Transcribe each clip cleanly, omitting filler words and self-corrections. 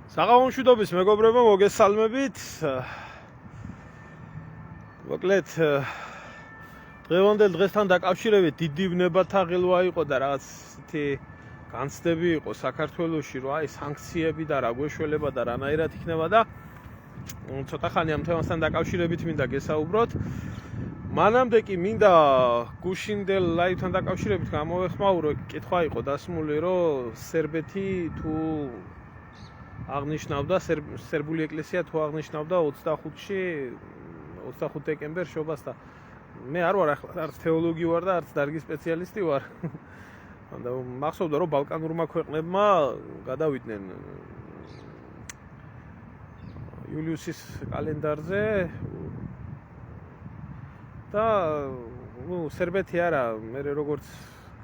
საღამომშვიდობის მეგობრებო, მოგესალმებით. მოკლედ დღევანდელ დღესთან დაკავშირებით დიდი ვნებათა ღილვა იყო და რაღაც ისეთი განცდები იყო საქართველოში, რომ აი სანქციები და რა გვეშველება და რანაირად იქნება და ცოტა ხანი ამ თემასთან დაკავშირებით მინდა გესაუბროთ. მანამდე კი მინდა გუშინდელ ლაივთან დაკავშირებით გამოვეხმაურო, კითხვა იყო დასმული, რომ სერბეთი თუ აღნიშნავდა სერბული ეკლესია თუ აღნიშნავდა 25 დეკემბერს შობას და მე არ ვარ ახლა არც თეოლოგი ვარ და არც დარგის სპეციალისტი ვარ. და მახსოვდა რომ ბალკანურმა ქვეყნებმა გადავიდნენ იულიუსის კალენდარზე და სერბეთი არა, მე როგორც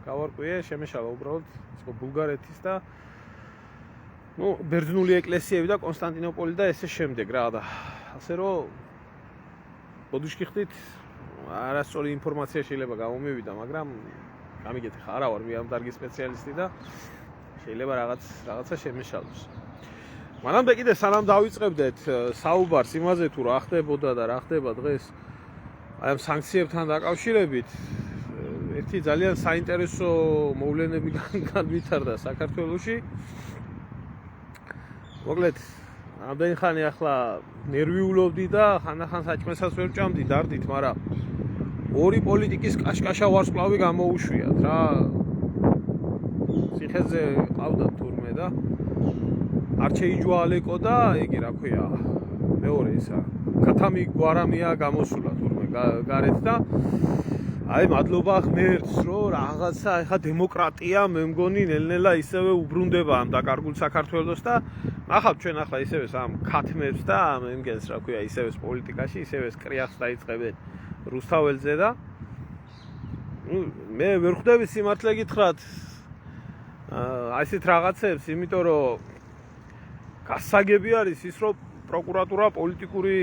გავარკვიე, შემეშალა უბრალოდ ბულგარეთის და ბერძნული ეკლესიები და კონსტანტინოპოლი და ესე შემდეგ რა და ასე რომ ბოდიშკი ხდით არასწორი ინფორმაცია შეიძლება გამომივიდა, მაგრამ გამიგეთ ხა არა ვარ მე ამ დარგის სპეციალისტი და შეიძლება რაღაცა შემეშალოს. მანამდე კიდე სანამ დავიწყებდეთ საუბარს იმაზე თუ რა ხდებოდა და რა ხდება დღეს აი ამ სანქციებთან დაკავშირებით, ერთი ძალიან საინტერესო მოვლენები განვითარდა საქართველოში. მოკლედ, ამდენი ხანი ახლა ნერვიულობდი და ხანდახან საჭმესაც ვერ ჭამდი, დარდით, მაგრამ ორი პოლიტიკის კაშკაშა ვარსკვლავი გამოუშვიათ რა. ციხეზე ყავდა თურმე და არ შეიჯვალეკო და იგი რა ქვია, მეორე ისა კათამი გვარამია გამოსულა თურმე გარეთ და აი მადლობა ღმერთს, რომ რაღაცა ეხა დემოკრატია მე მგონი ნელ-ნელა ისევე უბრუნდება ამ დაკარგულ საქართველოს და ნახავთ ჩვენ ახლა ისევე ამ ქათმებს და ამ იმგენს რა ქვია ისევე პოლიტიკაში, ისევე კრიახს დაიწყებენ რუსთაველზე და მე ვერ ხვდები სიმართლე გითხრათ აი ესეთ რაღაცებს, იმიტომ რომ გასაგები არის ის, რომ პროკურატურა პოლიტიკური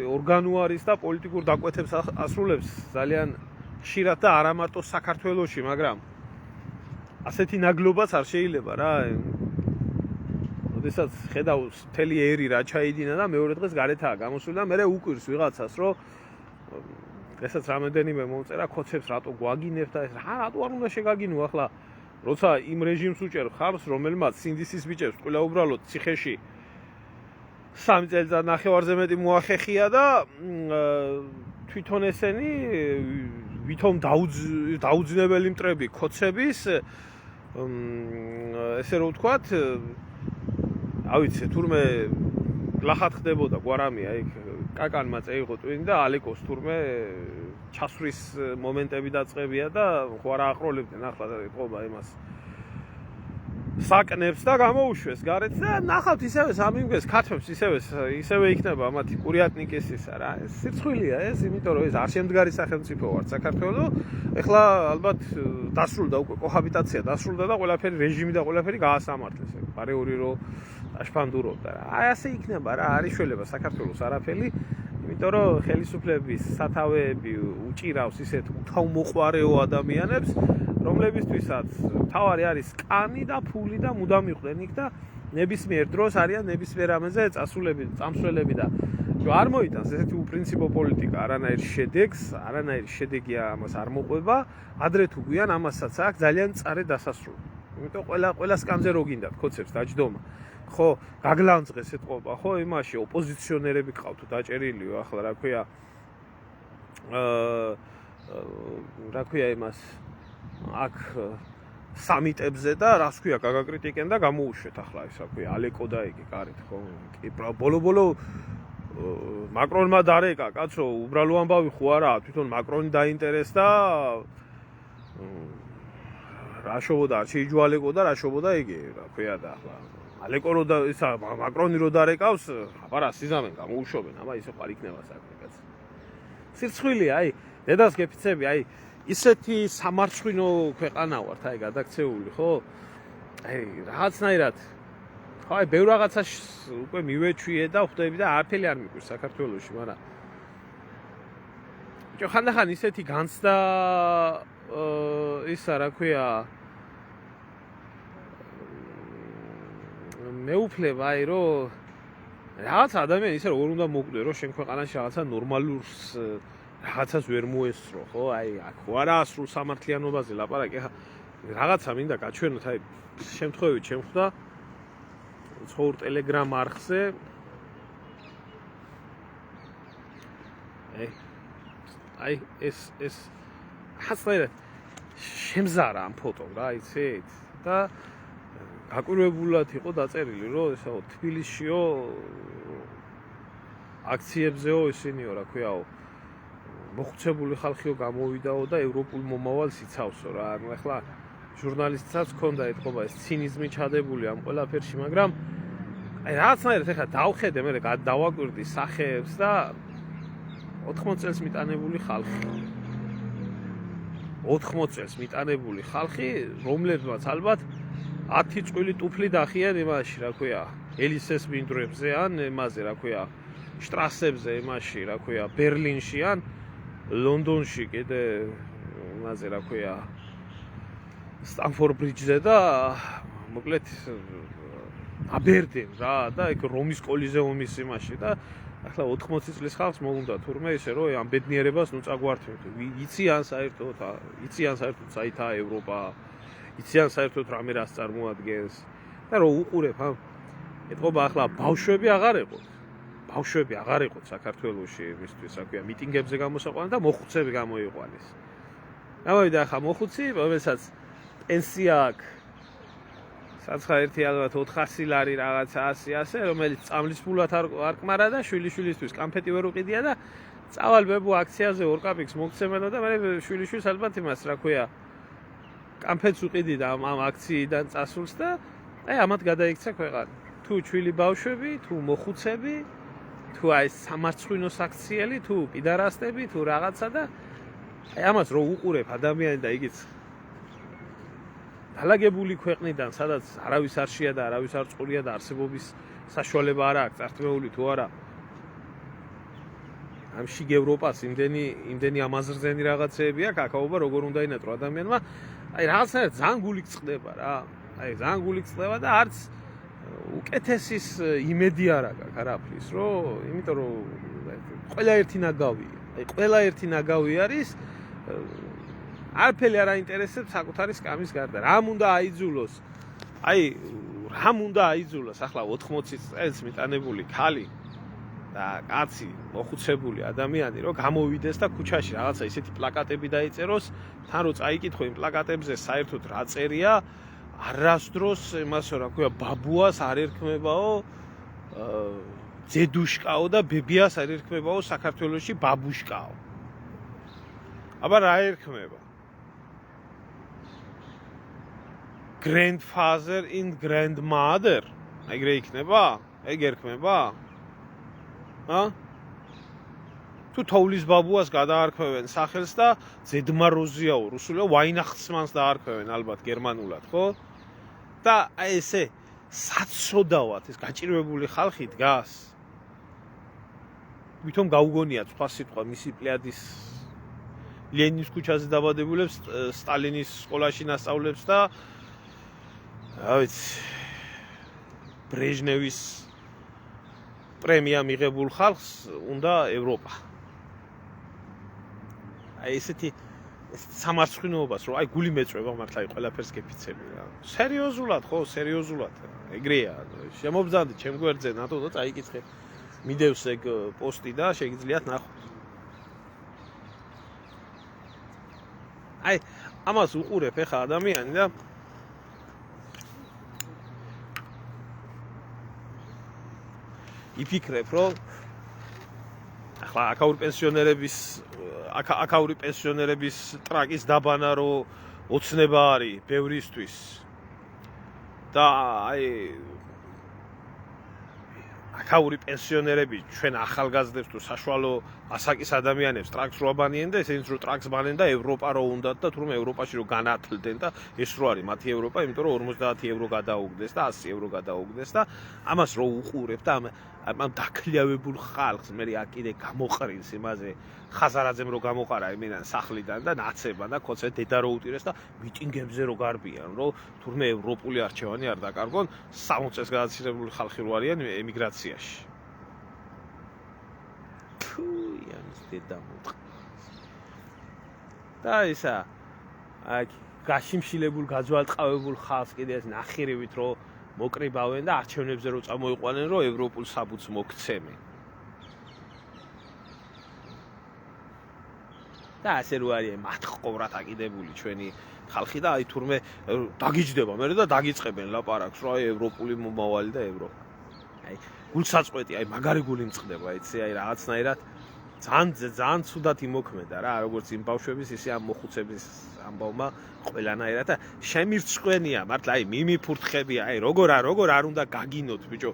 ორგანო არის და პოლიტიკურ დაკვეთებს ასრულებს ძალიან ხშირად და არა მარტო საქართველოში, მაგრამ ასეთი ნაგლობაც არ შეიძლება რა. როდესაც ხედავს მთელი ერი რა ჩაიდინა და მეორე დღეს გარეთაა გამოსული და მე უკვირს ვიღაცას, რომ დღესაც რამოდენიმე მომწერა ქოცებს რატო გვაგინებ და რატო არ უნდა შეგაგინო ახლა, როცა იმ რეჟიმს უჭერ ხარს, რომელმაც სინდისის ბიჭებს ყველა უბრალოდ ციხეში 3 წელიწად-ნახევარზე მეტი მოახეხია და თვითონ ესენი ვითომ დაუძინებელი მტრები ქოცების ესე რომ ვთქვათ, ავიცე თურმე გლახად ხდებოდა გვარამია იქ კაკანმა წეიღო ტვინი და ალეკოს თურმე ჩასვრის მომენტები დაწყებია და ხوار აყროლებდნენ ახლა ეთყობა იმას საკნებს და გამოუშვეს გარეთ და ნახავთ ისევე სამიმგეს ქათმებს ისევე იქნება მათი კურიატნიკის ისა რა. ეს სირცხვილია ეს, იმიტომ რომ ეს არ შემდგარი სახელმწიფო ვარ საქართველოს. ეხლა ალბათ დასრულდა უკვე კოჰაბიტაცია დასრულდა და ყველაფერი რეჟიმი და ყველაფერი გაასამართლეს. პარეური რო აშფანდურობდა რა. აი ასე იქნება რა, არის შველება საქართველოს არაფერი, იმიტომ რომ ხელისუფლების სათავეები უჭირავს ისეთ უთავმოყვარეო ადამიანებს, რომლებისთვისაც თავარი არის კანი და ფული და მუდამ იყვნენ იქ და ნებისმიერ დროს არიან ნებისმიერ ამაზე წამსვლელები და არ მოიტანს ესეთი უპრინციპო პოლიტიკა არანაირ შედეგს, არანაირი შედეგია ამას არ მოყვება, ადრე თუ გვიან ამასაც აქვს ძალიან წარე დასასრული. იმიტომ ყველა სკამზე რო გინდათ ქოცებს დაჯდომა. ხო, გაგლანძღეს ეთყობა, ხო, იმაში ოპოზიციონერები ყავთ დაჭერილიო, ახლა რა ქვია რა ქვია იმას აქ სამიტებზე და რას ქვია გაგაკრიტიკენ და გამოუშვეთ ახლა ის რა ქვია ალეკო და იგი კარით ხო კი ბოლო მაკრონმა დარეკა კაცო, უბრალო ამბავი ხო არა, თვითონ მაკრონი დაინტერესდა რა შობოდა არ შეიჯვალეკო და რა შობოდა იგი რა ქვია და ახლა ალეკო რო და ისა მაკრონი რო დარეკავს აბარა სიზამენ გამოუშვებენ, აბა ისე ყარ იქნება საქმე კაც. სირცხვილია აი დედას გეფიცები აი ისეთი სამარცხვინო ქვეყანა ვართ აი გადაქცეული ხო? აი რაღაცნაირად ხო აი ბევრ რაღაცას უკვე მივეჩვიე და ხვდები და არაფერი არ მიგვირს საქართველოში, მაგრამ ბიჭო ხანდახან ისეთი განცდა ისა რა ქვია მეუფლება აი რომ რაღაც ადამიანი ისე როგორ უნდა მოკვდე რომ შენ ქვეყანაში რაღაცა ნორმალურს რაღაცას ვერ მოესწრო ხო აი აქ არა სრულ სამართლიანობაზე ლაპარაკი ხა რაღაცა მინდა გაჩვენოთ აი შემთხვევით შემხვდა ცხოვრ ტელეგრამ არხზე აი ეს ხასერე შემზარა ამ ფოტომ რა იცით და გაკვირვებულად იყო დაწერილი რომ ესაო თბილისშიო აქციებზეო ისინიო რა ქვიაო მოხუცებული ხალხიო გამოვიდაო და ევროპულ მომავალს იცავსო რა ანუ ახლა ჟურნალისტსაც ჰქონდა ეთქობა ეს ცინიზმი ჩადებული ამ ყველაფერში მაგრამ აი რაღაცნაირად ახლა დავხედე მე დავაკვირდი სახეებს და 80 წელს მიტანებული ხალხი 80 წელს მიტანებული ხალხი რომლებმაც ალბათ 10 წვილი ტუფლი დახიან იმაში რა ქვია ელისეს მინდვრებზე ან იმაზე რა ქვია შტრასებზე იმაში რა ქვია ბერლინში ან ლონდონში კიდე იმაზე რა ქვია სტანფორდ ბრიჯზე და მოკლედ აბერდენ რა და ეგ რომის კოლიზეუმის იმაში და ახლა 80 წლის ხალხს მოუნდა თურმე ისე რომ ამ ბედნიერებას ნუ წაგვართმევთ იციან საერთოდ საითაა ევროპა იციან საერთოდ რამე რას წარმოადგენს და რო უყურებ ამ ეთქობა ახლა ბავშვები აღარ ეყოთ საქართველოში იმისთვის რა ქვია მიტინგებზე გამოსაყვანა და მოხუცები გამოიყვანეს გამოვიდა ახლა მოხუცი რომელსაც პენსია აქვს საცხა ერთი ალბათ 400 ლარი რაღაცა 100 ასე რომელიც წამლის ფულად არ კმარა და შვილიშვილისთვის კამფეტი ვერ უყიდია და წავალბებო აქციაზე 2 კაპიკს მოგცემენა და მე შვილიშვილს ალბათ იმას რა ქვია კამფეტს უყიდი და ამ აქციიდან წასულს და აი ამათ გადაიქცა ქვეყანა თუ ჩვილი ბავშვები თუ მოხუცები თუ აი სამარცხვინო საქციელი თუ პიდარასტები თუ რაღაცა და აი ამას რო უყურებ ადამიანი და იგიც დალაგებული ქვეყნიდან სადაც არავის არ შეა და არავის არ წყურია და არსებობის საშუალება არ აქვს წართმეული თუ არა ამ შიგ ევროპას იმდენი ამაზრზენი რაღაცეები აქვს აკაობა როგორ უნდა ინატრო ადამიანმა აი რაღაცნაირად ძალიან გულით წყდება რა აი ძალიან გულით წყდება და არც უკეთესის იმედი არ აქვს არაფრის რომ იმიტომ რომ ყველა ერთი ნაგავი არის არაფერი არ აინტერესებს საკუთარი სკამის გარდა. რამ უნდა აიძულოს? რამ უნდა აიძულოს ახლა 80 წელს მიტანებული ქალი და კაცი, მოხუცებული ადამიანი რომ გამოვიდეს და ქუჩაში რაღაცა ისეთი პლაკატები დაიწეროს, თან რო წაიკითხო იმ პლაკატებზე საერთოდ რა წერია, არასდროს იმასო რა ქვია, ბაბუას არ ერქმებაო, ძედუშკაო და ბებიას არ ერქმებაო საქართველოში ბაბუშკაო. აბა რა ერქმება? Grandfather and grandmother. ეგრე იქნება? ეგ ერქმება? თუ თოვლის ბაბუას გადაარქვევენ სახელს და ძედმაროზიაო, რუსულად ვაინახცმანს დაარქვევენ ალბათ გერმანულად, ხო? და აი ესე საცოდავად ეს გაჭირვებული ხალხი დგას. ვითომ გაუგონია სხვა სიტყვა მისი პლეადის ლენინის ქუჩაზე დაბადებულებს, სტალინის სკოლაში ნასწავლებს და რა ვიცი ბრეჟნევის პრემია მიღებულ ხალხს უნდა ევროპა. აი ესეთი სამარცხვინოობას რომ აი გული მეწვევა მართლა აი ყველაფერს გეფიცები რა. სერიოზულად ხო, სერიოზულად. ეგრეა. შემობძანდი ჩემ გვერდზე ნატო და წაიკითხე. მიდევს ეგ პოსტი და შეგიძლიათ ნახოთ. აი ამას უყურებ ეხა ადამიანი და იფიქრებ რომ ახლა აკაური პენსიონერების ტრაკის დაბანა რო ოცნება არის ბევრისთვის და აი ათაური პენსიონერები ჩვენ ახალგაზრდებს თუ საშუალო ასაკის ადამიანებს ტრაქს რო აბანიან და ესენიც რო ტრაქს ბანენ და ევროპა რო უნდათ და თურმე ევროპაში რო განათლდნენ და ეს რო არის მათი ევროპა, იმიტომ რომ 50 ევრო გადაუგდეს და 100 ევრო გადაუგდეს და ამას რო უყურებ და ამ დაქლიავებულ ხალხს მე აქ კიდე გამოყრინს იმაზე ხაზარაძემ რო გამოყარა იმიდან სახლიდან და ნაცებად და ქოცე დედა რო უტირეს და მიტინგებზე რო გარბიან რომ თურმე ევროპული არჩევანი არ დაკარგონ 60 წელს გადაცილებული ხალხი რო არიან ემიგრაციაში. და ისა აქ გაშიმშილებულ გაძვალტყავებულ ხალხს კიდე ეს ნახირივით რომ მოკრიბავენ და არჩევნებზე რო წამოიყვანენ რომ ევროპულ საბუთს მოგცემენ. და ასე რო არის მათ ყოვრად აკიდებული ჩვენი ხალხი და აი თურმე დაგიჯდება მე და დაგიწყებენ ლაპარაკს რომ აი ევროპული მომავალი და ევროპა. აი გულსაწყვეტი აი მაგარი გული მწყდება იცი აი რაღაცნაირად ძალიან ცუდად იმოქმედა რა როგორც იმ ბავშვების ისე ამ მოხუცების ამბავმა ყველანაირად და შემირცხვენია მართლა აი მიმიფურთხებია აი როგორ არ უნდა გაგინოთ ბიჭო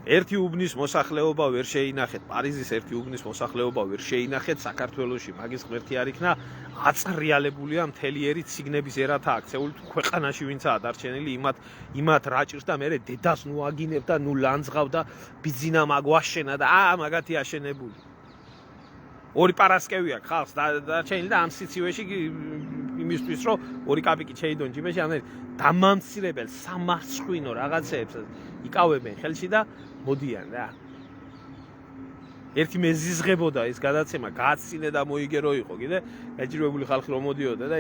ერთი უბნის მოსახლეობა ვერ შეინახეთ პარიზის ერთი უბნის მოსახლეობა ვერ შეინახეთ საქართველოში მაგის ღმერთი არ იქნა აწრიალებულია მთელი ერი ციგნების ერათა აქცეული ქვეყანაში ვინცაა დარჩენილი იმათ რაჭირს და მე დედას ნუ აგინებ და ნუ ლანძღავ და ბიძინა მაგვაშენა და მაგათი აშენებული ორი პარასკევია ხალხს დარჩენილი და ამ სიცივეში იმისთვის რომ ორი კაპიკი შეიდონ ჯიბეში ამ დამამცირებელ სამარცხვინო რაღაცეებს იკავებენ ხელში და მოდიან რა ერთი მეზიზღებოდა ეს გადაცემა გააცინე და მოიგერო იყო კიდე გაჭირვებული ხალხი რომ მოდიოდა და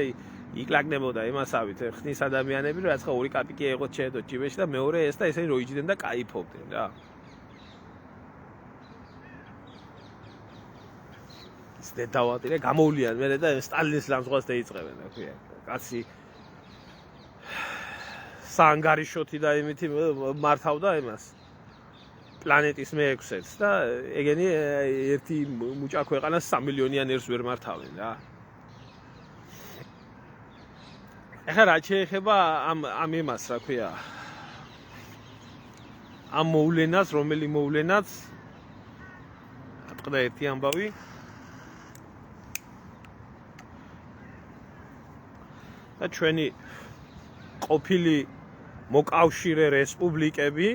იკლაკნებოდა იმასავით ხნის ადამიანები რომ რაცხა ორი კაპიკი ეღოთ შეედოთ ჯიბეში და მეორე ეს და ესენი რო იჯდნენ და кайფობდნენ რა დედავატირე გამოვლიან მე და სტალინის ლამძღვას დაიწყებენ და ქვია კაცი სანგარიშოთი და იმითი მართავდა იმას პლანეტის მე-6-ს და ეგენი ერთი მუჭა ქვეყანას 3 მილიონიან ერს ვერ მართავენ რა ეხლა რა შეეხება ამ იმას რა ქვია ამ მოვლენას რომელი მოვლენაც ატყდა ერთი ამბავი და ჩვენი ყოფილი მოკავშირე რესპუბლიკები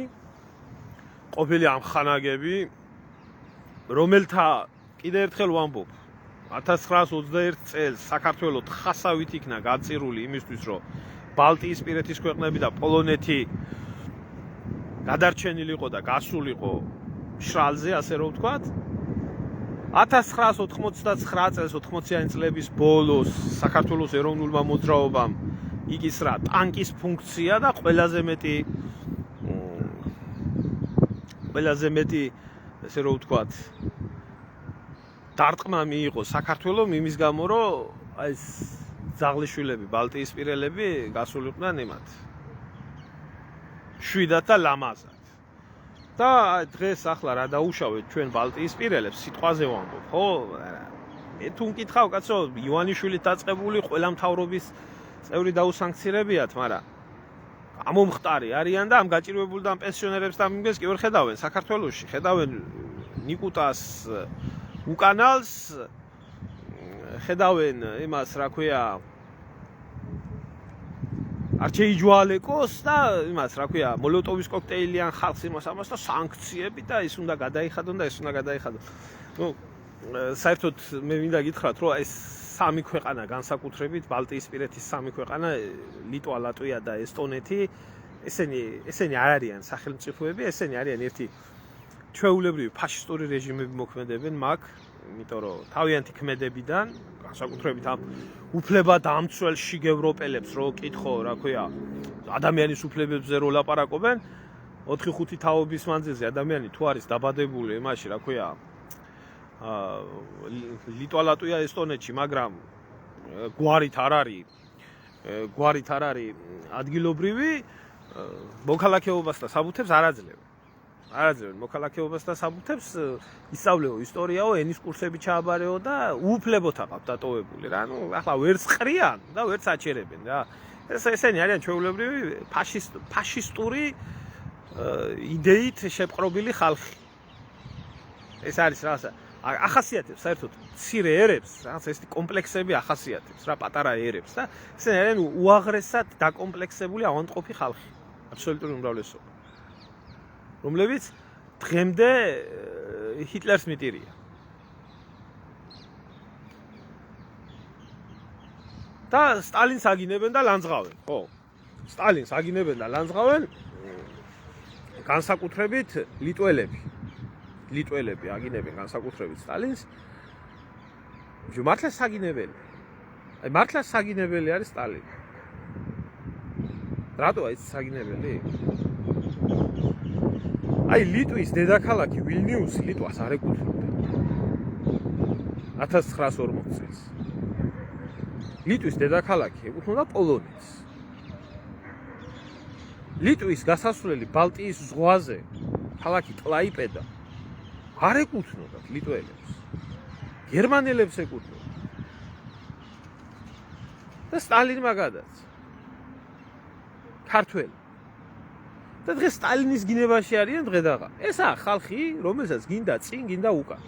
ყოფილი ამხანაგები რომელთა კიდევ ერთხელ ვამბობ 1921 წელს საქართველოს თხასავით იქნა გაწირული იმისთვის რომ ბალტიისპირეთის ქვეყნები და პოლონეთი გადარჩენილიყო და გასულიყო შრალზე ასე რომ ვთქვათ 1989 წელს 80-იანი წლების ბოლოს საქართველოს ეროვნულმა მოძრაობამ იგისრა ტანკის ფუნქცია და ყველაზე მეტი ესე რომ ვთქვათ დარტყმა მიიღო საქართველოს იმის გამო რომ აი ეს ძაღლიშვილები ბალტიისპირელები გასულიყვნენ იმათ შვიდად და ლამაზად და დღეს ახლა რა დაუშავეთ ჩვენ ბალტიისპირელებს სიტყვაზე ვამბობ ხო მე თუ მკითხავ კაცო ივანიშვილით დაწყებული ყველა მთავრობის წევრი დაუსანქცირებიათ მაგრამ ამომხტარი არიან და ამ გაჭირვებულ და ამ პენსიონერებს და ამის კი ვერ ხედავენ საქართველოში ხედავენ ნიკუტას უკანალს ხედავენ იმას რა ქვია არ შეიჯვალეკოს და იმას რა ქვია მოლოტოვის კოქტეილიან ხალხს იმას ამას და სანქციები და ის უნდა გადაიხადონ და ეს უნდა გადაიხადონ ნუ საერთოდ მე მინდა გითხრათ რომ ეს სამი ქვეყანა განსაკუთრებით ბალტიისპირეთის სამი ქვეყანა ლიტვა, ლატვია და ესტონეთი ესენი არ არიან სახელმწიფოები, ესენი არიან ერთი ჩვეულებრივი ფაშისტური რეჟიმები მოქმედებენ მაგ, იმიტომ რომ თავიანთი ქმედებიდან განსაკუთრებით ამ უფლებადამცველ შიგ ევროპელებს რო კითხო, რა ქვია, ადამიანის უფლებებზე რო ლაპარაკობენ, 4-5 თაობის მანძილზე ადამიანი თუ არის დაბადებული იმაში, რა ქვია, ლიტვა, ლატვია, ესტონეთში, მაგრამ გვარით არ არის ადგილობრივი მოქალაქეობას და საბუთებს არ აძლევენ მოქალაქეობას და საბუთებს ისწავლეო ისტორიაო ენის კურსები ჩააბარეო და უფლებოთ აყავთ დატოვებული რა ნუ ახლა ვერც ყრიან და ვერც აჩერებენ რა ესენი არიან ჩვეულებრივი ფაშისტური იდეით შეპყრობილი ხალხი. ეს არის რაღაცა ახასიათებს საერთოდ მცირე ერებს, რაღაც ესეთი კომპლექსები ახასიათებს რა პატარა ერებს და ესენი არიან უაღრესად დაკომპლექსებული ავადმყოფი ხალხი, აბსოლუტური უმრავლესობა. რომლებიც დღემდე ჰიტლერს მიტირია. და სტალინს აგინებენ და ლანძღავენ, ხო? სტალინს აგინებენ და ლანძღავენ განსაკუთრებით ლიტველები. ლიტველები აგინებენ განსაკუთრებით სტალინს. მართლა საგინებელი. აი მართლა საგინებელი არის სტალინი. რატოა ის საგინებელი? აი ლიტვის დედაქალაქი ვილნიუსი ლიტვას არ ეკუთვნოდა. 1940 წელს. ლიტვის დედაქალაქი ეკუთვნოდა პოლონეთს. ლიტვის გასასვლელი ბალტიის ზღვაზე ქალაქი კლაიპედა არ ეკუთვნოდა ლიტველებს. გერმანელებს ეკუთვნოდა. და სტალინმა გადაცა. ქართველი. და დღეს სტალინის გინებაში არიან დღედაღა. ესაა ხალხი, რომელსაც გინდა წინ, გინდა უკან.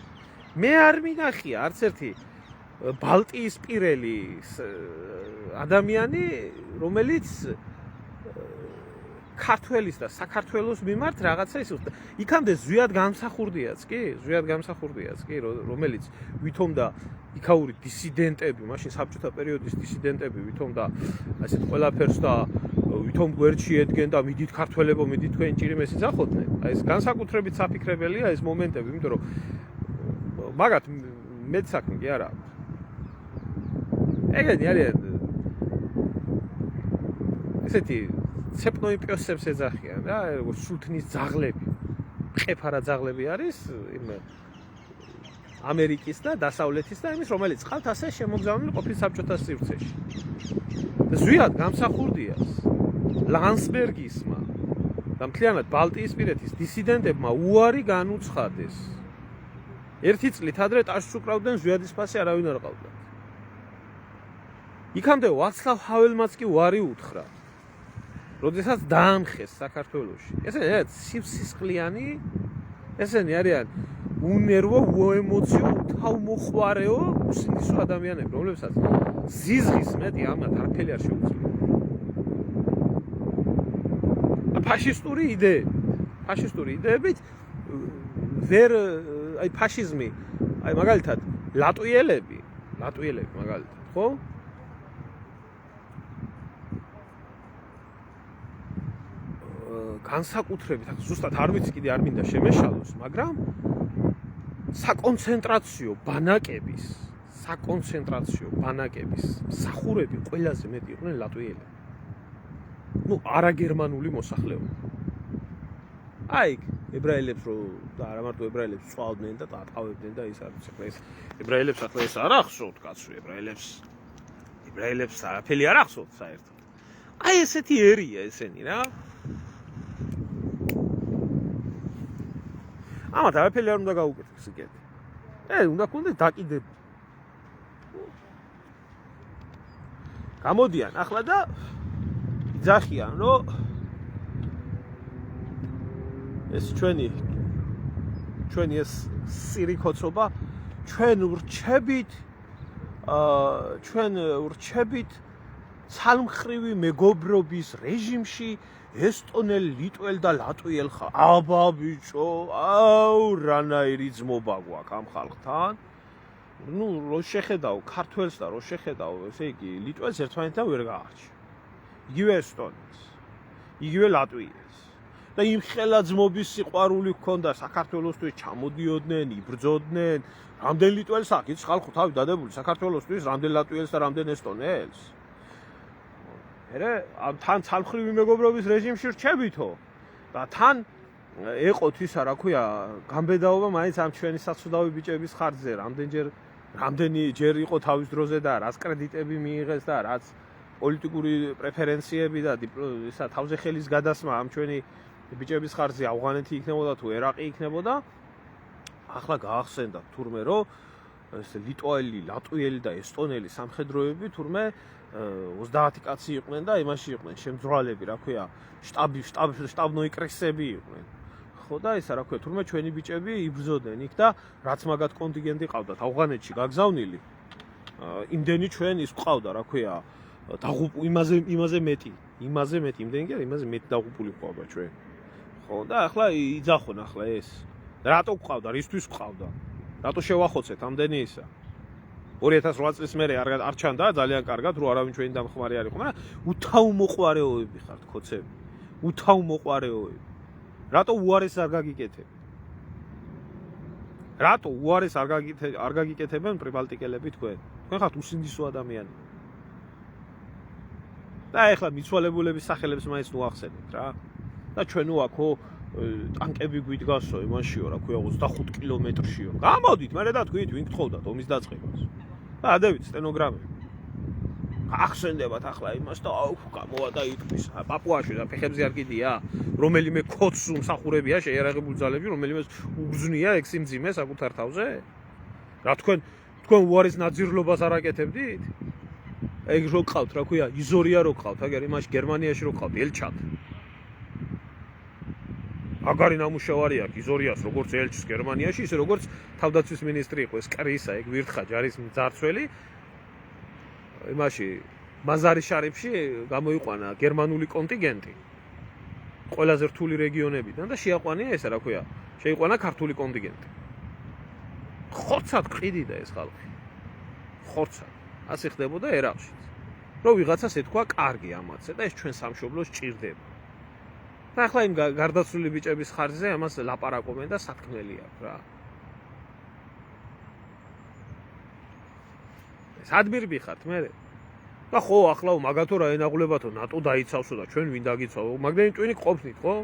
მე არ მინახია არც ერთი ბალტიის პირელი ადამიანი, რომელიც ქართველის და საქართველოს მიმართ რაღაცა ის უხდა. იქამდე ზვიად გამსახურდიაც კი, რომელიც ვითომდა იქაური დისიდენტები, მაშინ საბჭოთა პერიოდის დისიდენტები ვითომდა ასეთ ყველაფერს და ვითომ გვერდში ედგენ და მიდით ქართველებო, მიდით თქვენ ჭირიმეს იძახოდნენ. აი ეს განსაკუთრებით საფიქრებელია ეს მომენტები, იმიტომ რომ მაგათ მეც საქმე კი არა. ეგენი არიან ესეთი ცეპნოიპიოსებს ეძახიან რა, როგორც სულთნის ძაღლები. ყეფარა ძაღლები არის იმ ამერიკის და დასავლეთის და იმის, რომელიც ყავთ ასე შემოგზავნილი ყოფილი საბჭოთა სივრცეში. ზვიად გამსახურდიას ლანსბერგისმა და მთლიანად ბალტიისპირეთის დისიდენტებმა უარი განუცხადეს. ერთი წლით ადრე ტაშს უკრავდნენ ზვიადის ფასი არავინ არ ყავდა. იქამდე ვაცლავ ჰაველმაც კი უარი უთხრა. როდესაც დაამხეს საქართველოში. ესენი არიან სისხლიანი, ესენი არიან უნერვო, უემოციო, თავმოხვარეო, უსინდისო ადამიანები, რომლებსაც ზიზღის მეტი ამათ არაფერი არ შეუძლია. ფაშისტური იდეებით ვერ აი ფაშიზმი, აი მაგალითად ლატვიელები მაგალითად, ხო? განსაკუთრებით, ზუსტად არ ვიცი კიდე არ მინდა შემეშალოს, მაგრამ საკონცენტრაციო ბანაკების მსახურები ყველაზე მეტი იყვნენ ლატვიელები. არაგერმანული მოსახლეობა. აი, ებრაელებს და არა მარტო ებრაელებს წვავდნენ და დაატყავებდნენ და ის არის. ახლა ეს ებრაელებს ახლა ეს არ ახსოვთ კაცო, ებრაელებს არაფერი არ ახსოვთ საერთოდ. აი ესეთი ერია ესენი რა. ამათ არაფერი არ უნდა გაუკეთოს იქეთი. უნდა ქონდეს დაკიდებული. გამოდიან ახლა და იძახიან, რომ ეს ჩვენი ეს სირიქოცობა ჩვენ ვრჩებით ცალმხრივი მეგობრობის რეჟიმში ესტონელ, ლიტველ და ლატვიელ ხალხს. აბა ბიჭო, რანაირი ძმობა გვაქვს ამ ხალხთან. რო შეხედავ ქართველს და რო შეხედავ, ესე იგი, ლიტველს ერთმანეთთან ვერ გაარჩევ. იგივე ესტონელს, იგივე ლატვიელს. და იმ ხელა ძმობის სიყვარული ჰქონდა საქართველოსთვის, ჩამოდიოდნენ, იბრძოდნენ. რამდენ ლიტველს აქვს ხალხო თავი დადებული საქართველოსთვის, რამდენ ლატვიელს და რამდენ ესტონელს. თან ცალმხრივი მეგობრობის რეჟიმში რჩებითო და თან ეყოთ ისა რა ქვია გამბედაობა მაინც ამ ჩვენი საცუდავი ბიჭების ხარჯზე რამდენი ჯერ იყო თავის დროზე და რაც კრედიტები მიიღეს და რაც პოლიტიკური პრეფერენციები და ისა თავზე ხელის გადასმა ამ ჩვენი ბიჭების ხარჯზე ავღანეთი იქნებოდა თუ ერაყი იქნებოდა. ახლა გაახსენდა თურმე რომ ეს ლიტველი, ლატვიელი და ესტონელი სამხედროები თურმე 30 კაცი იყვნენ და იმაში იყვნენ შემძვრალები, რა ქვია, შტაბნოიკრესები იყვნენ. ხო და ისა რა ქვია, თურმე ჩვენი ბიჭები იბრძოდნენ იქ და რაც მაგათ კონტინგენტი ყავდათ ავღანეთში გაგზავნილი, იმდენი ჩვენ ის ყავდა, რა ქვია, იმაზე მეტი, იმდენი კი არა, იმაზე მეტი დაღუპული ყავდა ჩვენ. ხო და ახლა იძახონ ახლა ეს. რატო ყავდა, რისთვის ყავდა? რატო შევახოცეთ ამდენი ისა? 2008 წლის მერე არ ჩანდა ძალიან კარგად, რომ არავინ ჩვენი დამხმარე არ იყო, მაგრამ უთავმოყვარეობები ხართ ქოცები. უთავმოყვარეობები. რატო უარეს არ გაგიკეთებ? რატო უარეს არ გაგიკეთებენ პრიბალტიკელები თქვენ? თქვენ ხართ უსინდისო ადამიანი. და ეხლა მიცვალებულების სახელებს მაინც ნუახსენებთ რა. და ჩვენ აქო ტანკები გვიდგასო იმაშიო, რა ქვია 25 კილომეტრშიო. გამოდით, მერე და თქვით, ვინ გთხოვდათ ომის დაწყებას. და ადევით სტენოგრამები. ახსენდებათ ახლა იმას და გამოვა და იტყვის, პაპუაში და ფეხებზე არ კიდია, რომელიმე ქოც უმსახურებია შეიარაღებული ძალები, რომელიმე უგზნია ეგ სიმძიმე საკუთარ თავზე? რა თქვენ უარის ნაძირლობას არ აკეთებდით? ეგ რო ყავთ, რა ქვია, იზორია რო ყავთ, აგერ იმაში გერმანიაში რო ყავთ, ელჩად. აგარი ნამუშევარი აქვს იზორიას, როგორც ელჩს გერმანიაში, ისე როგორც თავდაცვის მინისტრი იყო ეს კრისა, ეგ ვირთხა ჯარის მძარცველი. იმაში მაზარი შარიფში გამოიყვანა გერმანული კონტინგენტი ყველაზე რთული რეგიონებიდან და შეაყვანია ესა რა ქვია, შეიყვანა ქართული კონტინგენტი. ხორცად ყიდიდა ეს ხალხი. ხორცად. ასე ხდებოდა ერაყშიც. რომ ვიღაცას ეთქვა კარგი ამაცე და ეს ჩვენ სამშობლოს ჭირდება. და ახლა იმ გარდაცვლილი ბიჭების ხარჯზე ამას ლაპარაკობენ და სათქმელი აქვს რა. სადმირბი ხართ მე? და ხო, ახლა მაგათო რა ენაღლებათო ნატო დაიცავსო და ჩვენ ვინ დაგიცავო? მაგდენი ტვინი ყოფნით, ხო?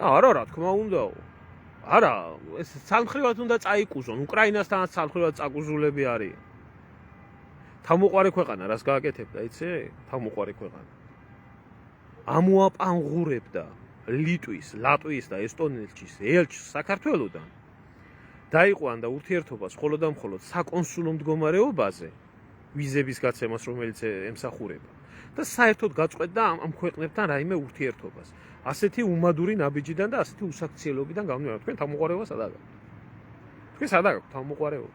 არა, რა თქმა უნდაო. არა, ეს ცალმხრივად უნდა წაიკუზონ, უკრაინასთანაც ცალმხრივად წაკუზულები არის. თავმოყვარე ქვეყანა რას გააკეთებდა, იცი? თავმოყვარე ქვეყანა. ამოაპანღურებდა ლიტვის, ლატვიის და ესტონეთის ელჩს საქართველოდან. დაიყვანდა ურთიერთობას მხოლოდ და მხოლოდ საკონსულო მდგომარეობაზე, ვიზების გაცემას, რომელიც ემსახურება. და საერთოდ გაწყვეტდა ამ ქვეყნებთან რაიმე ურთიერთობას. ასეთი უმადური ნაბიჯიდან და ასეთი უსაქციელობიდან გამომდინარე, თქვენ თავმოყვარეობა სად აგაქვთ? თქვენ სად აგაქვთ თავმოყვარეობა?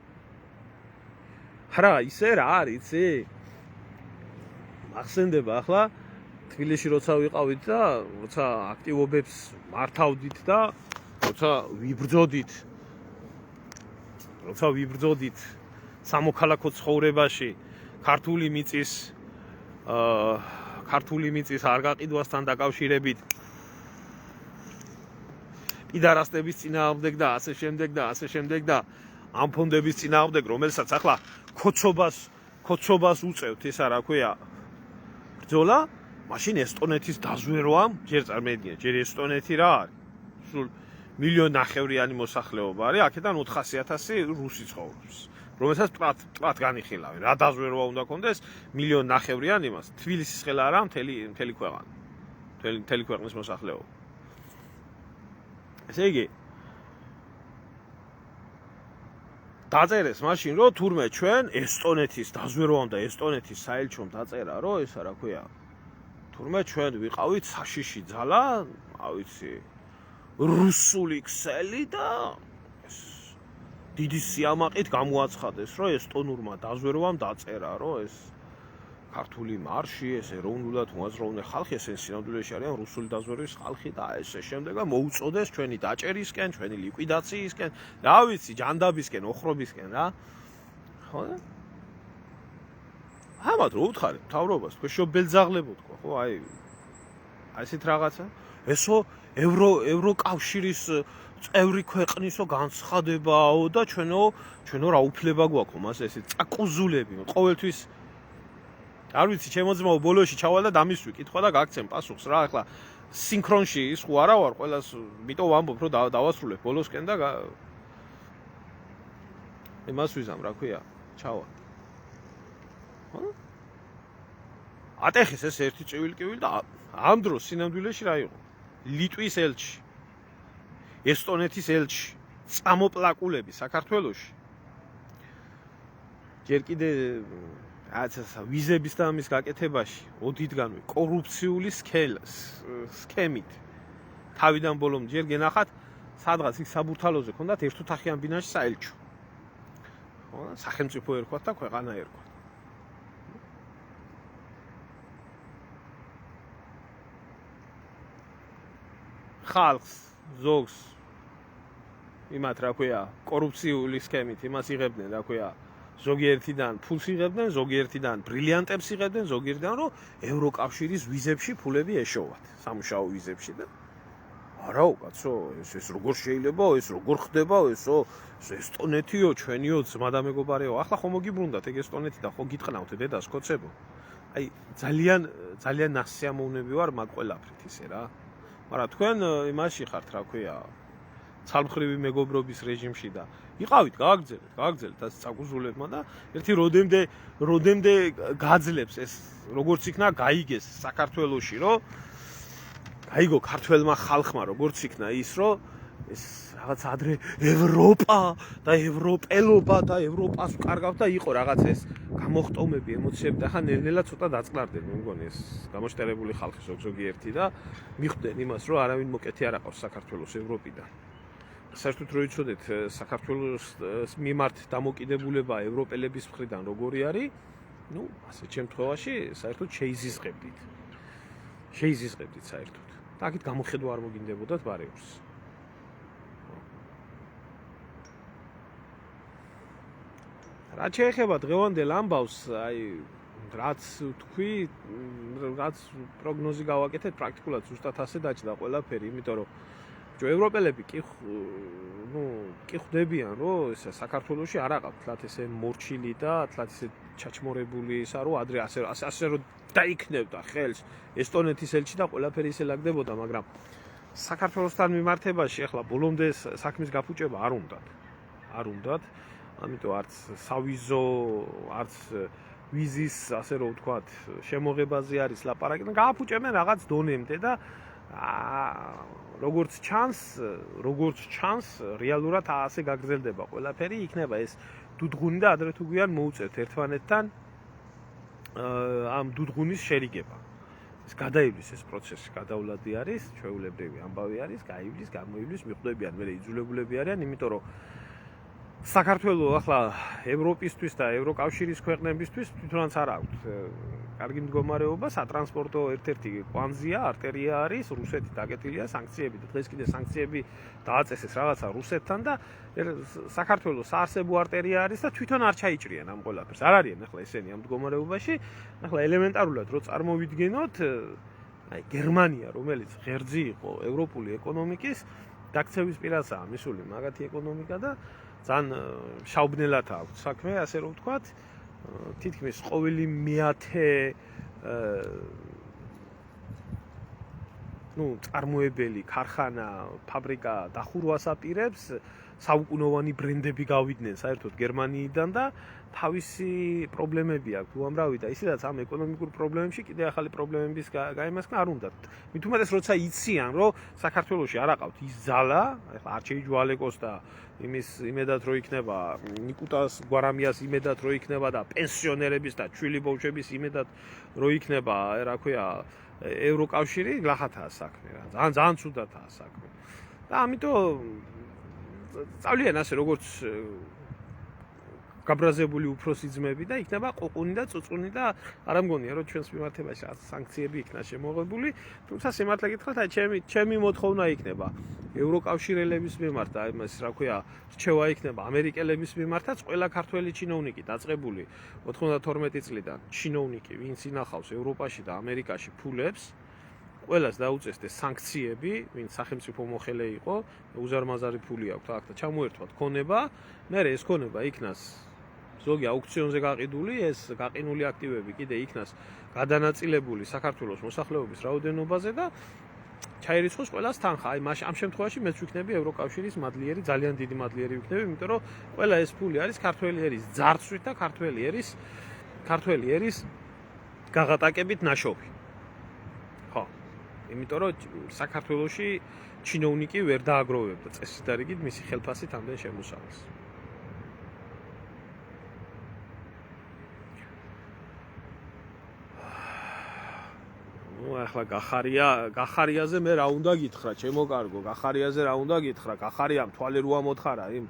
არა, ისე რა არის, იცი? ახსენდება ახლა თბილისში როცა ვიყავით და როცა აქტივობებს მართავდით და როცა ვიბრძოდით სამოქალაქო ცხოვრებაში ქართული მიწის არ გაყიდვასთან დაკავშირებით პიდარასტების წინააღმდეგ და ასე შემდეგ და ამ ფონდების წინააღმდეგ, რომელსაც ახლა ქოცობას უწევთ ისა რა ქვია ბრძოლა, მაშინ ესტონეთის დაზვერვამ ჯერ წარმოედგინე, ჯერ ესტონეთი რა არის? სულ 1,5 მილიონი მოსახლეობა არის, აქედან 400,000 რუსი ცხოვრობს, რომელსაც ტყად განიხილავენ. რა დაზვერვა უნდა კონდეს 1,5 მილიონი იმას? თბილისის ხელა არა, მთელი ქვეყანა. მთელი ქვეყნის მოსახლეობა. ესე იგი დაწერეს მაშინ, რომ თურმე ჩვენ ესტონეთის დაზვერვამ და ესტონეთის საელჩომ დაწერა, რომ ესა რა ქვია, თურმე ჩვენ ვიყავით საშიში ძალა, ავიცი, რუსული ქსელი და დიდი სიამაყით გამოაცხადეს, რომ ესტონურმა დაზვერვამ დაწერა, რომ ეს ქართული მარში, ეს ეროვნულად მოაზროვნე ხალხი, ეს სინამდვილეში არიან რუსული დაზვერვის ხალხი და ესე შემდეგ და მოუწოდეს ჩვენი დაჭერისკენ, ჩვენი ლიკვიდაციისკენ, რა ვიცი, ჯანდაბისკენ, ოხრობისკენ რა. ხო და? ამათ რო უთხარით მთავრობას, თქვენ შობელძაღლებო თქვა, ხო, აი ესეთ რაღაცა. ესო ევროკავშირის წევრი ქვეყნისო განცხადებაო და ჩვენო რა უფლება გვაქვს მას ესე წაკუზულები, ყოველთვის არ ვიცი, ჩემო ძმაო ბოლოში ჩავალ და დამისვი კითხვა და გაგცემ პასუხს რა, ახლა სინქრონში ის ხო არა ვარ, ყველას მიტო ვამბობ, რომ დავასრულებ ბოლოსკენ და იმას ვიზამ, რა ქვია, ჩავალ. ხო? ატეხის ეს ერთი ჭივილ და ამ დროს სინამდვილეში რა იყო? ლიტვის ელჩი, ესტონეთის ელჩი, წამოპლაკულები საქართველოში ჯერ კიდე ვიზების და ამის გაკეთებაში ოდითგანვე კორუფციული სქემით თავიდან ბოლომდე ჯერ გენახათ სადღაც იქ საბურთალოზე ქონდათ ერთოთახიან ბინაში საელჩო. ხო, სახელმწიფო ერქვათ და ქვეყანა ერქვათ. ხალხს, ზოგს იმათ რა ქვია, კორუფციული სქემით იმას იღებდნენ, რა ქვია, ზოგიერთიდან ფულს იღებდნენ, ზოგიერთიდან ბრილიანტებს იღებდნენ, ზოგიერთიდან რომ ევროკავშირის ვიზებში ფულები ეშოვათ, სამუშაო ვიზებში და არაო, კაცო, ეს როგორ შეიძლება, ეს როგორ ხდება, ესო ესტონეთიო, ჩვენიო ძმა და მეგობარეო. ახლა ხო მოგიბრუნდათ ეგ ესტონეთი და ხო გიტყნავთ დედას კოცებო. აი ძალიან ნასიამოვნები ვარ მაგ ყველაფრით ისე რა. მაგრამ თქვენ იმაში ხართ, რა ქვია, ცალმხრივი მეგობრობის რეჟიმში და იყავით, გააგრძელეთ და წაგუზულებმა და ერთი როდემდე გაძლებს ეს როგორც იქნა გაიგეს საქართველოში, რომ გაიგო ქართველმა ხალხმა როგორც იქნა ის, რომ ეს რაღაც ადრე ევროპა და ევროპელობა და ევროპას ვკარგავთ და იყო რაღაც ეს გამოხტომები, ემოციები და ხა ნელ-ნელა ცოტა დაწყნარდნენ, მე მგონი ეს გამოშტერებული ხალხი ზოგიერთი და მიხვდნენ იმას, რომ არავინ მოკეთი არ აყავს საქართველოს ევროპიდან. საერთოდ რო იცოდეთ საქართველოს მიმართ დამოკიდებულება ევროპელების მხრიდან როგორი არის, ნუ ასეთ შემთხვევაში საერთოდ შეიზიზღებდით საერთოდ. და აქეთ გამოხედვა არ მოგინდებოდათ ბარეურს. რაც შეეხება დღევანდელ ამბავს, აი რაც თქვი, რაც პროგნოზი გავაკეთეთ, პრაქტიკულად ზუსტად ასე დაჭდა ყველაფერი, იმიტომ რომ ევროპელები კი ხვდებიან, რომ ეს საქართველოში არ აყავთ თლათ ესე მორჩილი და თლათ ესე ჩაჩმორებული ისა, რომ ადრე ასე რომ დაიქნევდა ხელს ესტონეთის ელჩი და ყველაფერი ისე ლაგდებოდა, მაგრამ საქართველოსთან მიმართებაში ახლა ბოლომდე საქმის გაფუჭება არ უნდათ. ამიტომ არც სავიზო, არც ვიზის, ასე რომ ვთქვათ, შემოღებაზე არის ლაპარაკი და გააფუჭებენ რაღაც დონემდე და როგორც ჩანს, რეალურად ასე გაგრძელდება ყველაფერი, იქნება ეს დუდღუნი და ადრე თუ გვიან მოუწევთ ერთმანეთთან ამ დუდღუნის შერიგება. ეს გადაივლის ეს პროცესი, გადავლადი არის, ჩვეულებრივი ამბავი არის, გაივლის, გამოივლის, მიხვდებიან, მე იძულებულები არიან, იმიტომ რომ საქართველოს ახლა ევროპისთვის და ევროკავშირის ქვეყნებისთვის თვითონაც არ აქვს კარგი მდგომარეობა, სატრანსპორტო ერთ-ერთი კვანძია, არტერია არის, რუსეთი დაკეტილია სანქციები და დღეს კიდე სანქციები დააწესეს რაღაცა რუსეთთან და საქართველოს საარსებო არტერია არის და თვითონ არ ჩაიჭრიან ამ ყველაფერს. არ არიან ახლა ესენი ამ მდგომარეობაში. ახლა ელემენტარულად რო წარმოვიდგენოთ, აი გერმანია, რომელიც ღერძი იყო ევროპული ეკონომიკის, დაქცევის პირასაა მისული მაგათი ეკონომიკა და ძალიან შაუბნელად აქვს საქმე, ასე რომ ვთქვათ, თითქმის ყოველი მეათე წარმოებელი ქარხანა, ფაბრიკა დახურვას აპირებს, საუკუნოვანი ბრენდები გავიდნენ საერთოდ გერმანიიდან და თავისი პრობლემები აქვს უამრავი და ისედაც ამ ეკონომიკურ პრობლემებში კიდე ახალი პრობლემების გაიმასქნა არ უნდათ. მით უმეტეს როცა იციან, რომ საქართველოში არ აყავთ ის ძალა, ახლა არჩეი ჯვალეკოს და იმის იმედად რო იქნება ნიკუტას გვარამიას იმედად რო იქნება და პენსიონერების და ჩვილი ბავშვების იმედად რო იქნება, რა ქვია, ევროკავშირი, გლახათაა საქმე რა. ძალიან ცუდათაა საქმე. და ამიტომ წავლიან ასე როგორც გაბრაზებული უფროსი ძმები და იქნება ყუყუნი და წუწუნი და არ ამგონია რომ ჩვენს მიმართებაში სანქციები იქნა შემოღებული, თუმცა სიმართლე გითხრათ, აი ჩემი მოთხოვნა იქნება ევროკავშირელების მიმართ, აი ეს რა ქვია, რჩევა იქნება ამერიკელების მიმართაც, ყველა ქართველი ჩინოვნიკი დაწყებული 92 წლიდან ჩინოვნიკი, ვინც ინახავს ევროპაში და ამერიკაში ფულებს, ყველას დაუწესდეს სანქციები, ვინც სახელმწიფო მოხელე იყო, უზარმაზარი ფული აქვს აქ და ჩამოერთვათ ქონება, მე ეს ქონება იქნას ზოგი აუქციონზე გაყიდული, ეს გაყინული აქტივები კიდე იქნას გადანაწილებული საქართველოს მოსახლეობის რაოდენობაზე და ჩაირიცხოს ყველას თანხა. აი ამ შემთხვევაში მეც ვიქნები ევროკავშირის მადლიერი, ძალიან დიდი მადლიერი ვიქნები, იმიტომ რომ ყველა ეს ფული არის ქართველი ერის ძარცვით და ქართველი ერის გაღატაკებით ნაშოვი. ხო. იმიტომ რომ საქართველოში ჩინოვნიკი ვერ დააგროვებდა წესით და რიგით მისი ხელფასით ამდენ შემოსავალს. ახლა გახარიაზე მე რა უნდა გითხრა, ჩემო კარგო, გახარიაზე რა უნდა გითხრა, გახარიამ თვალე როა მოთხარა იმ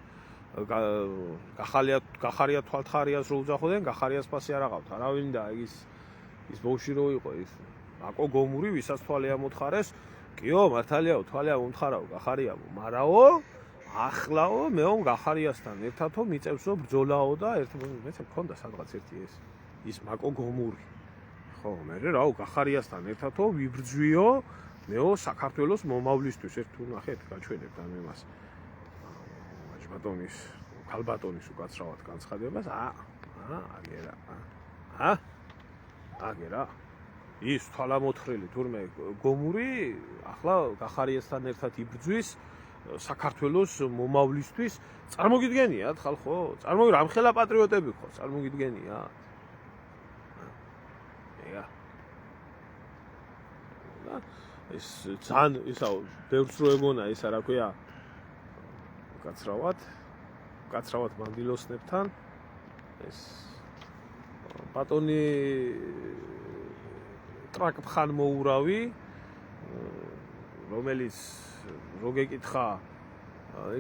გახარია თვალთხარიას რო უძახოდნენ, გახარიას ფასი არ აღავთ. არავინ და ის ბოუში რო იყო ის აკო გომური, ვისაც თვალე ამოთხარეს, კიო, მართალიაო, თვალე ამომთხარაო, გახარიაო, მარაო, ახლაო, მეო გახარიასთან ერთადო მიწევსო ბრძოლაო და მეც მქონდა სადღაც ერთი ის მაკო გომური. ხო, მე რაო გახარიასთან ერთადო ვიბრძვიო, მეო საქართველოს მომავლისთვის ერთ თუ ნახეთ, გაჩვენებთ ამ იმას. ბატონის, ქალბატონის უკაცრავად განცხადებას, აგერა. აგერა. ის თვალამოთხრილი თურმე გომური ახლა გახარიასთან ერთად იბრძვის საქართველოს მომავლისთვის. წარმოგიდგენიათ ხალხო? რამხელა პატრიოტები ხო? წარმოგიდგენიათ? ეს ძალიან ისაო, ბევრს რო ეგონა ისა რა ქვია? კაცრავად მანდილოსნებთან ეს ბატონი ტრაკფხან მოურავი რომელიც რო გეკითხა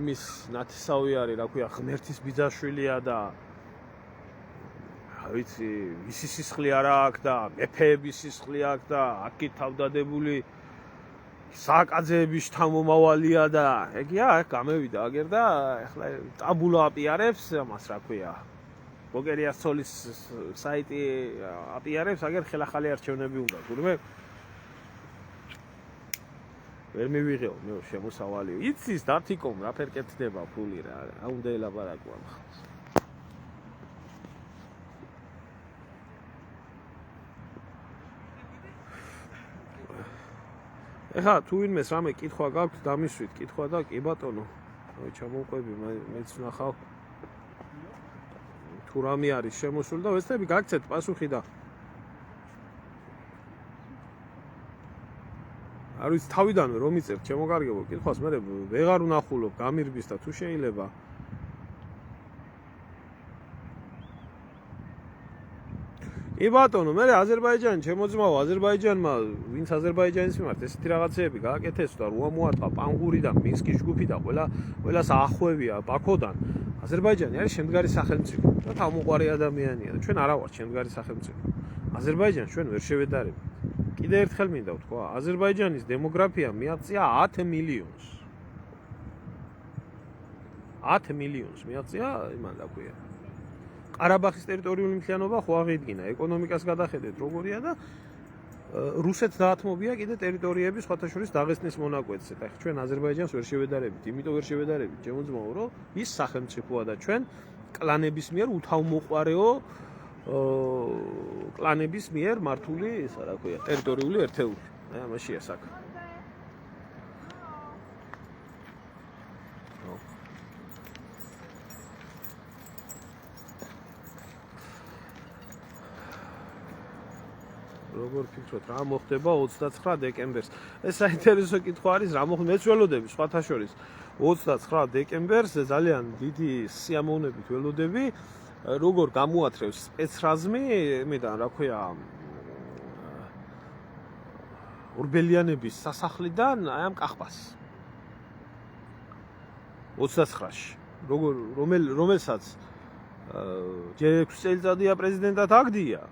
იმის ნათესავი არის რა ქვია ღმერთის ბიძაშვილია და ვიცი ვისი სისხლი არა აქვს და მეფეების სისხლი აქვს და აქ თავდადებული სააკაძეების შთამომავალია და ეგია გამევიდა აგერ და ეხლა ტაბულა აპიარებს ამას რა ქვია ბოგერიას ცოლის საიტი აპიარებს აგერ ხელახალი არჩევნები უნდა თურმე ვერ მივიღეო მე შემოსავალი იცის დათიკომ რა ფერ კეთდება ფული რა უნდა ელაპარაკო ამ ხალხს ეხა თუ ვინმეს რამე კითხვა გაქვთ დამისვით კითხვა და კი ბატონო ჩამოვყვები მეც ვნახავ თუ რამე არის შემოსული და ვეცდები გაგცეთ პასუხი და არ ვიცი თავიდანვე რომ იწერთ შემოგარგებო კითხვას მე ვეღარ ვნახულობ გამირბის და თუ შეიძლება კი ბატონო მე აზერბაიჯანი შემოძმაო აზერბაიჯანმა ვინც აზერბაიჯანის მიმართ ესეთი რაღაცეები გააკეთეს და როა მოატყა პანგურიდან მინსკის ჯგუფი და ყველას ახვევია ბაქოდან აზერბაიჯანი არის შემდგარი სახელმწიფო და თავმოყარი ადამიანია და ჩვენ არა ვართ შემდგარი სახელმწიფო აზერბაიჯანს ჩვენ ვერ შევედარებთ კიდე ერთხელ მინდა ვთქვა აზერბაიჯანის დემოგრაფია მიაღწია 10 მილიონს 10 მილიონს მიაღწია იმან რა ქვია ყარაბაღის ტერიტორიული მთლიანობა ხო აღიდგინა ეკონომიკას გადახედეთ როგორია და რუსეთს დაათმობია კიდე ტერიტორიები სხვათა შორის დაღესტნის მონაკვეთზე და ჩვენ აზერბაიჯანს ვერ შევედარებით იმიტომ ვერ შევედარებით შემოძმაო რომ ის სახელმწიფოა და ჩვენ კლანების მიერ უთავმოყარეო კლანების მიერ მართული ისა რა ქვია ტერიტორიული ერთეული აი ამაშია საქმე როგორ ფიქრობთ რა მოხდება 29 დეკემბერს ეს საინტერესო კითხვა არის რა მოხდება მეც ველოდები სხვათა შორის 29 დეკემბერს ძალიან დიდი სიამოვნებით ველოდები როგორ გამოათრევს სპეცრაზმი იმედან რა ქვია ორბელიანების სასახლიდან აი ამ კახბას 29-ში რომელსაც ჯერ 6 წელიწადია პრეზიდენტად აგდია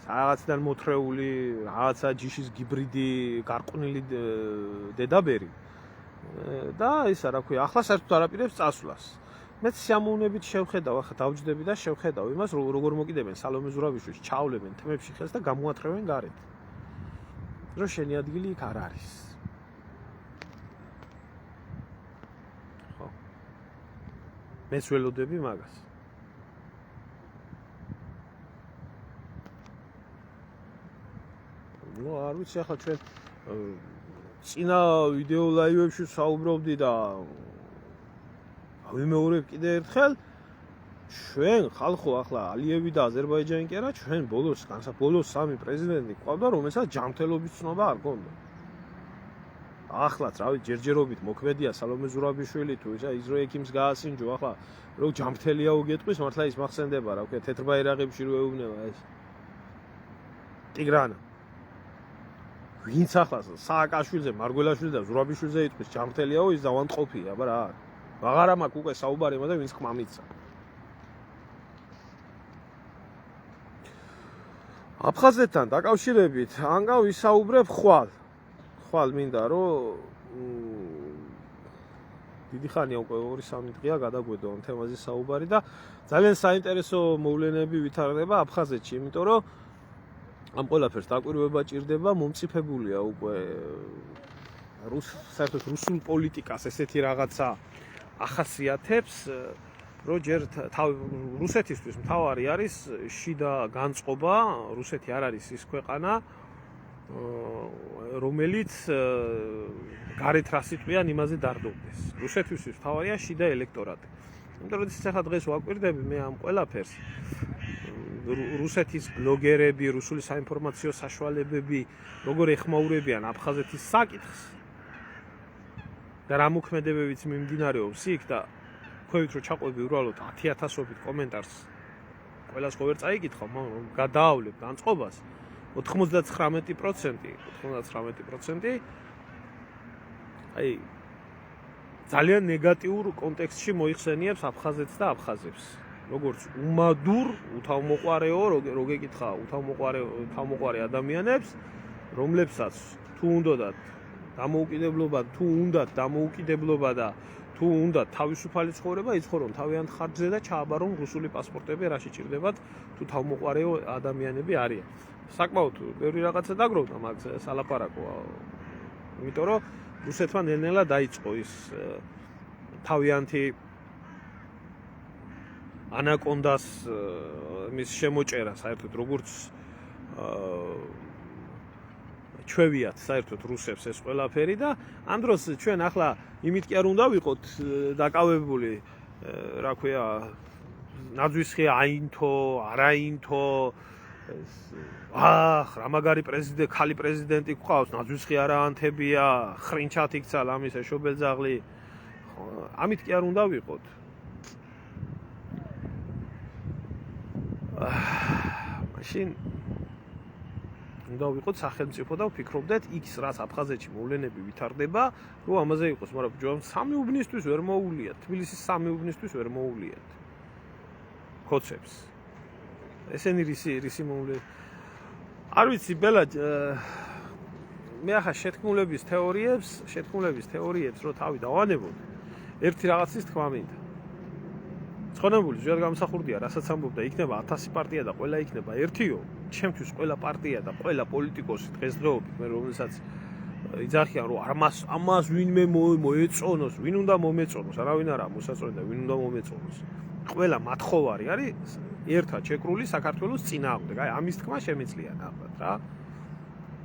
რაღაციდან მოთრეული რაღაცა ჯიშის გიბრიდი გარყვნილი დედაბერი და ისა რა ქვია ახლა საერთოდ არაპირებს წასვლას მეც სიამოვნებით შევხედავ ახლა დავჯდები და შევხედავ იმას როგორ მოკიდებენ სალომე ზურავიშვილს ჩავლებენ თმებში ხელს და გამოათრევენ გარეთ რომ შენი ადგილი იქ არ არის ხო მეც ველოდები მაგას ნუ არ ვიცი ახლა ჩვენ წინა ვიდეო ლაივებში საუბრობდი და ვიმეორებ კიდე ერთხელ ჩვენ ხალხო ახლა ალიევი და აზერბაიჯანი კი არა ჩვენ ბოლოს სამი პრეზიდენტი ყავდა რომელსაც ჯანმრთელობის ცნობა არ ჰქონდა Ახლაც, რავი, ჯერჯერობით მოქმედია სალომე ზურაბიშვილი თუ ისა ისრო ექიმს გაასინჯო, ახლა რო ჯამთელია უგეთყვის, მართლა ის მახსენდება, რა ვქია, თეთრ ბაირაღებში რო ეუბნება ეს. ტიგრანა. ვინც ახლა სააკაშვილზე, მარგველაშვილზე და ზურაბიშვილზე იტყვის ჯამთელიაო, ის დავანტყოფია, აბა რა. აღარა მაქვს უკვე საუბარი, მაგრამ ვინც ხმამიცა. აფხაზეთთან დაკავშირებით ანგა ვისაუბრებ ხვალ. ხვალ მინდა რომ დიდი ხანია უკვე 2-3 დღეა გადაგვედო ამ თემაზე საუბარი და ძალიან საინტერესო მოვლენები ვითარდება აფხაზეთში, იმიტომ რომ ამ ყველაფერს დაკვირვება ჭირდება, მომწიფებულია უკვე საერთოდ რუსულ პოლიტიკას ესეთი რაღაცა ახასიათებს, რომ ჯერ რუსეთისთვის მთავარი არის შიდა განწყობა, რუსეთი არ არის ის ქვეყანა, რომელიც გარეთ რას იტყვიან იმაზე დარდობდეს. რუსეთისთვის მთავარია შიდა ელექტორატი. იმიტომ რომ ახლა დღეს ვაკვირდები მე ამ ყველაფერს. რუსეთის ბლოგერები, რუსული საინფორმაციო საშუალებები როგორ ეხმაურებიან აფხაზეთის საკითხს. და რა მოქმედებებიც მიმდინარეობს იქ და ქვევით რომ ჩაყვები უბრალოდ 10,000-ობით კომენტარს ყველას ხო ვერ წაიკითხავ, მაგრამ გადაავლებ განწყობას 99% აი ძალიან ნეგატიურ კონტექსტში მოიხსენიებს აფხაზეთს და აფხაზებს. როგორც უმადურ, უთავმოყვარეო, რო გეკითხა თავმოყვარე ადამიანებს, რომლებსაც თუ უნდათ დამოუკიდებლობა, თუ უნდათ დამოუკიდებლობა და თუ უნდათ თავისუფალი ცხოვრება, იცხოვრონ თავიანთ ხარჯზე და ჩააბარონ რუსული პასპორტები, რაში ჭირდებათ, თუ თავმოყვარეო ადამიანები არიან. საკმაოდ ბევრი რაღაცა დაგროვდა მაგ სალაპარაკო. იმიტომ რომ რუსეთმა ნელ-ნელა დაიწყო ის თავიანთი ანაკონდას მის შემოჭერა საერთოდ როგორც ჩვევიათ საერთოდ რუსებს ეს ყველაფერი და ამ დროს ჩვენ ახლა იმით კი არ უნდა ვიყოთ დაკავებული, რა ქვია, ნაძვისხია აინთო, არაინთო, რა მაგარი პრეზიდენტი, ხალი პრეზიდენტი გვყავს, ნაძვისხი არაანთებია, ხრინჩათ იქცა ლამის შობელძაღლი. ამით კი არ უნდა ვიყოთ. მაშინ უნდა ვიყოთ სახელმწიფო და ვფიქრობდეთ იქ რაც აფხაზეთში მოვლენები ვითარდება, რომ ამაზე იყოს, მაგრამ ჯერ სამი უბნისთვის ვერ მოუვლიათ, თბილისის სამი უბნისთვის ვერ მოუვლიათ კოცებს. ესენი რისი მოვლენები. არ ვიცი, ბელა, მე ახლა შეთქმულების თეორიებს რო თავი დავანებოდ, ერთი რაღაცის თქვა მინდა. ცხონებული ზოგადად გამსახურდია, რასაც ამბობდა, იქნება 1000 პარტია და ყველა იქნება ერთიო. ჩემთვის ყველა პარტია და ყველა პოლიტიკოსი დღესდღეობით, მე რომელსაც იძახიან, რომ ამას ვინმე მოეწონოს, ვინ უნდა მომეწონოს, არავინ არა მოსაწონი და ვინ უნდა მომეწონოს. ყველა მათხოვარი არის ერთად შეკრული საქართველოს წინააღმდეგ. აი, ამის თქმა შემიძლია ნახოთ რა.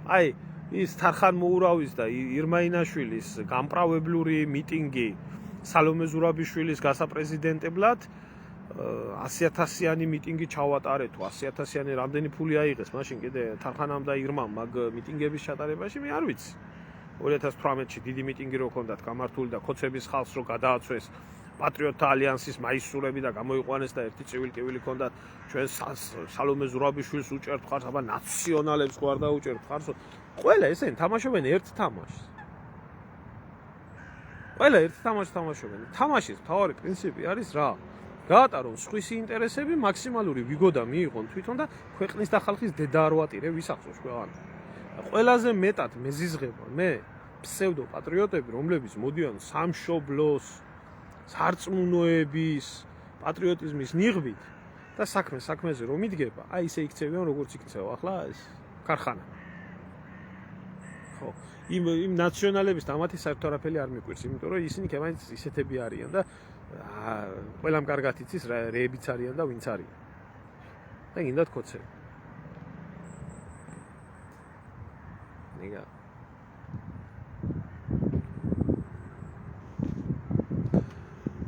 აი, ის თარხან მოურავის და ირმაინაშვილის გამპრავებლური მიტინგი სალომე ზურაბიშვილის გასაპრეზიდენტებლად 100,000-იანი მიტინგი ჩავატარეთ, 100,000-იანი რამდენი ფული აიღეს მაშინ კიდე თარხანამ და ირმამ მაგ მიტინგების ჩატარებაში, მე არ ვიცი. 2018-ში დიდი მიტინგი რო ჰქონდათ გამართული და ქოცების ხალხს რო გადააცვეს პატრიოტთა ალიანსის მაისურები და გამოიყვანეს და ერთი წივილ-ტივილი ჰქონდათ, ჩვენ სალომე ზურაბიშვილს უჭერთ ხარს, აბა ნაციონალებს ხო არ დაუჭერთ ხარს. ყველა ესენი თამაშობენ ერთ თამაშს. ყველა ერთ თამაშს თამაშობენ. თამაშის მთავარი პრინციპი არის რა? გაატარონ სხვისი ინტერესები, მაქსიმალური ვიგოდა მიიღონ თვითონ და ქვეყნის და ხალხის დედაარვატირე ვისახსოვს ქვეყანა. ყველაზე მეტად მეზიზღება მე ფსევდო პატრიოტები, რომლებიც მოდიან სამშობლოს, სარწმუნოების, პატრიოტიზმის ნიღბით და საქმეზე რომ იდგება, აი ისე იქცევიან როგორც იქცევა ახლა ეს ქარხანა. ხო, იმ ნაციონალების დამათი საერთოდ არაფერი არ მიყვირს, იმიტომ რომ ისინი კემაინც ისეთები არიან და ყველამ კარგად იცის რეებიც არიან და ვინც არიან. და გინდათ კოცები. ნიგა.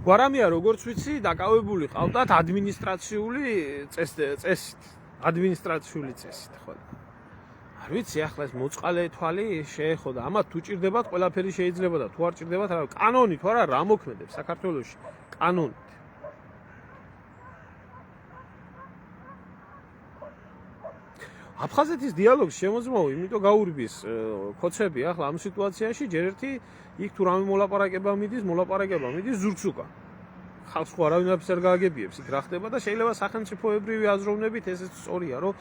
გვარამია როგორც ვიცი, დაკავებული ყავდათ ადმინისტრაციული წესით, ხო. არ ვიცი ახლა ეს მოწყალე თვალი შეეხო და ამათ თუ ჭირდებათ ყველაფერი შეიძლება და თუ არ ჭირდებათ რა კანონით თუ არა რა მოქმედებს საქართველოში კანონით აფხაზეთის დიალოგს შემოძმოვა, იმიტომ გაურბის ხოცები ახლა ამ სიტუაციაში ჯერ ერთი იქ თუ რამე მოლაპარაკება მიდის ზურგს უკან. ხალხს ხო არავინ არაფერს არ გააგებიებს, იქ რა ხდება და შეიძლება სახელმწიფოებრივი აზროვნებით ესეც სწორია, რომ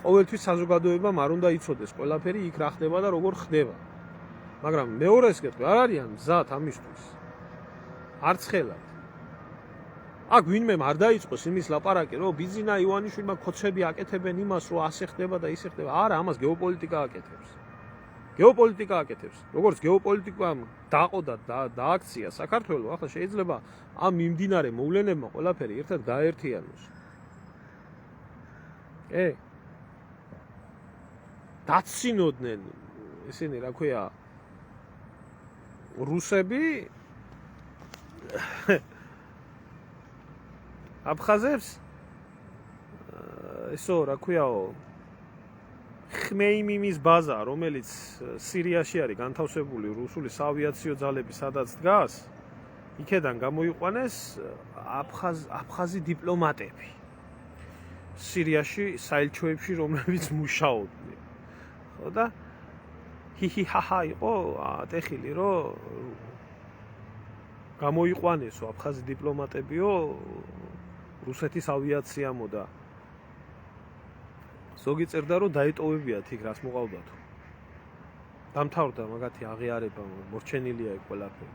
ყოველთვის საზოგადოებამ არ უნდა იცოდეს ყველაფერი იქ რა ხდება და როგორ ხდება. მაგრამ მეორეს კეთილ არ არიან მზად ამისთვის. არც ხელად. აქ ვინმე არ დაიწყოს იმის ლაპარაკი, რომ ბიზინა ივანიშვილმა ხოცები აკეთებენ იმას, რომ ასე ხდება და ისე ხდება. არა, ამას გეოპოლიტიკა აკეთებს. გეოპოლიტიკა აკეთებს. როგორც გეოპოლიტიკამ დაყო და დააქცია საქართველოს, ახლა შეიძლება ამ მიმდინარე მოვლენებმა ყველაფერი ერთად გააერთიანოს. დაცინოდნენ ესენი, რა ქვია, რუსები აფხაზებს ესო რა ქვიაო ხმეიმიმის ბაზა, რომელიც სირიაში არის განთავსებული რუსული საავიაციო ძალები, სადაც დგას, იქედან გამოიყვანეს აფხაზი დიპლომატები სირიაში საელჩოებში, რომლებიც მუშაობდნენ. ხო და ჰიჰიჰაჰა იყო ატეხილი, რომ გამოიყვანესო აფხაზი დიპლომატებიო რუსეთის ავიაციამო და ზოგი წერდა რომ დაეტოვებიათ იქ რას მოყავდათო. დამთავრდა მაგათი აღიარება, მორჩენილია ეგ ყველაფერი.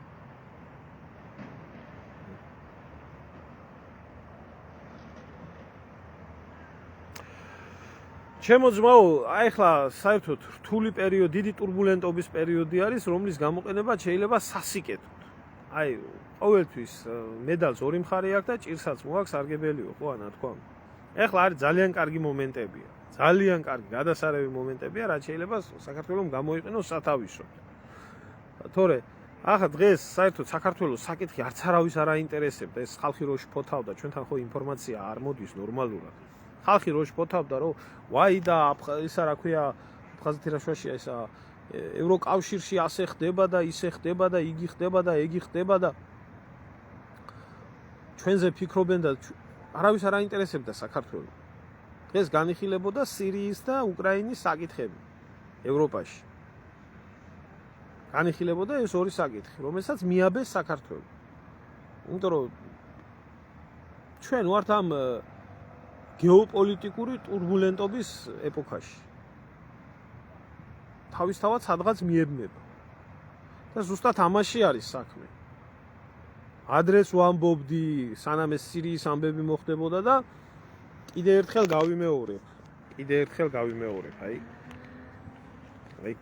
ჩემო ძმაო, აი ახლა საერთოდ რთული პერიოდი, დიდი турბულენტობის პერიოდი არის, რომლის გამოყენება შეიძლება სასიკეთოდ. აი, ყოველთვის მედალს ორი მხარე აქვს და ჭირსაც მოაქვს სარგებელიო, ხო ანა თქვა. ეხლა არის ძალიან კარგი მომენტებია. ძალიან კარგი გადასარევი მომენტებია, რაც შეიძლება საქართველოს გამოიყენოს სათავისოდ. თორე ახლა დღეს საერთოდ საქართველოს საკითხი არც არავის არ აინტერესებდა, ეს ხალხი რო შფოთავდა, ჩვენთან ხო ინფორმაცია არ მოდის ნორმალურად. ხალხი რო შფოთავდა, რომ ვაი და ისა რა ქვია, აფხაზეთი რაშვაშია ისა ევროკავშირში ასე ხდება და ისე ხდება და იგი ხდება და ეგი ხდება და ჩვენზე ფიქრობენ და არავის არ აინტერესებდა საქართველოს. დღეს განიხილებოდა სირიის და უკრაინის საკითხები ევროპაში. განიხილებოდა ეს ორი საკითხი, რომელსაც მიაბეს საქართველოს. იმიტომ რომ ჩვენ ვართ ამ გეოპოლიტიკური турბულენტობის ეპოქაში. თავისთავად სადღაც მიებნება. და ზუსტად ამაში არის საქმე. ადრეს ვამბობდი, სანამ ეს სირიის ამბები მოხდებოდა და კიდე ერთხელ გავიმეორებ. აი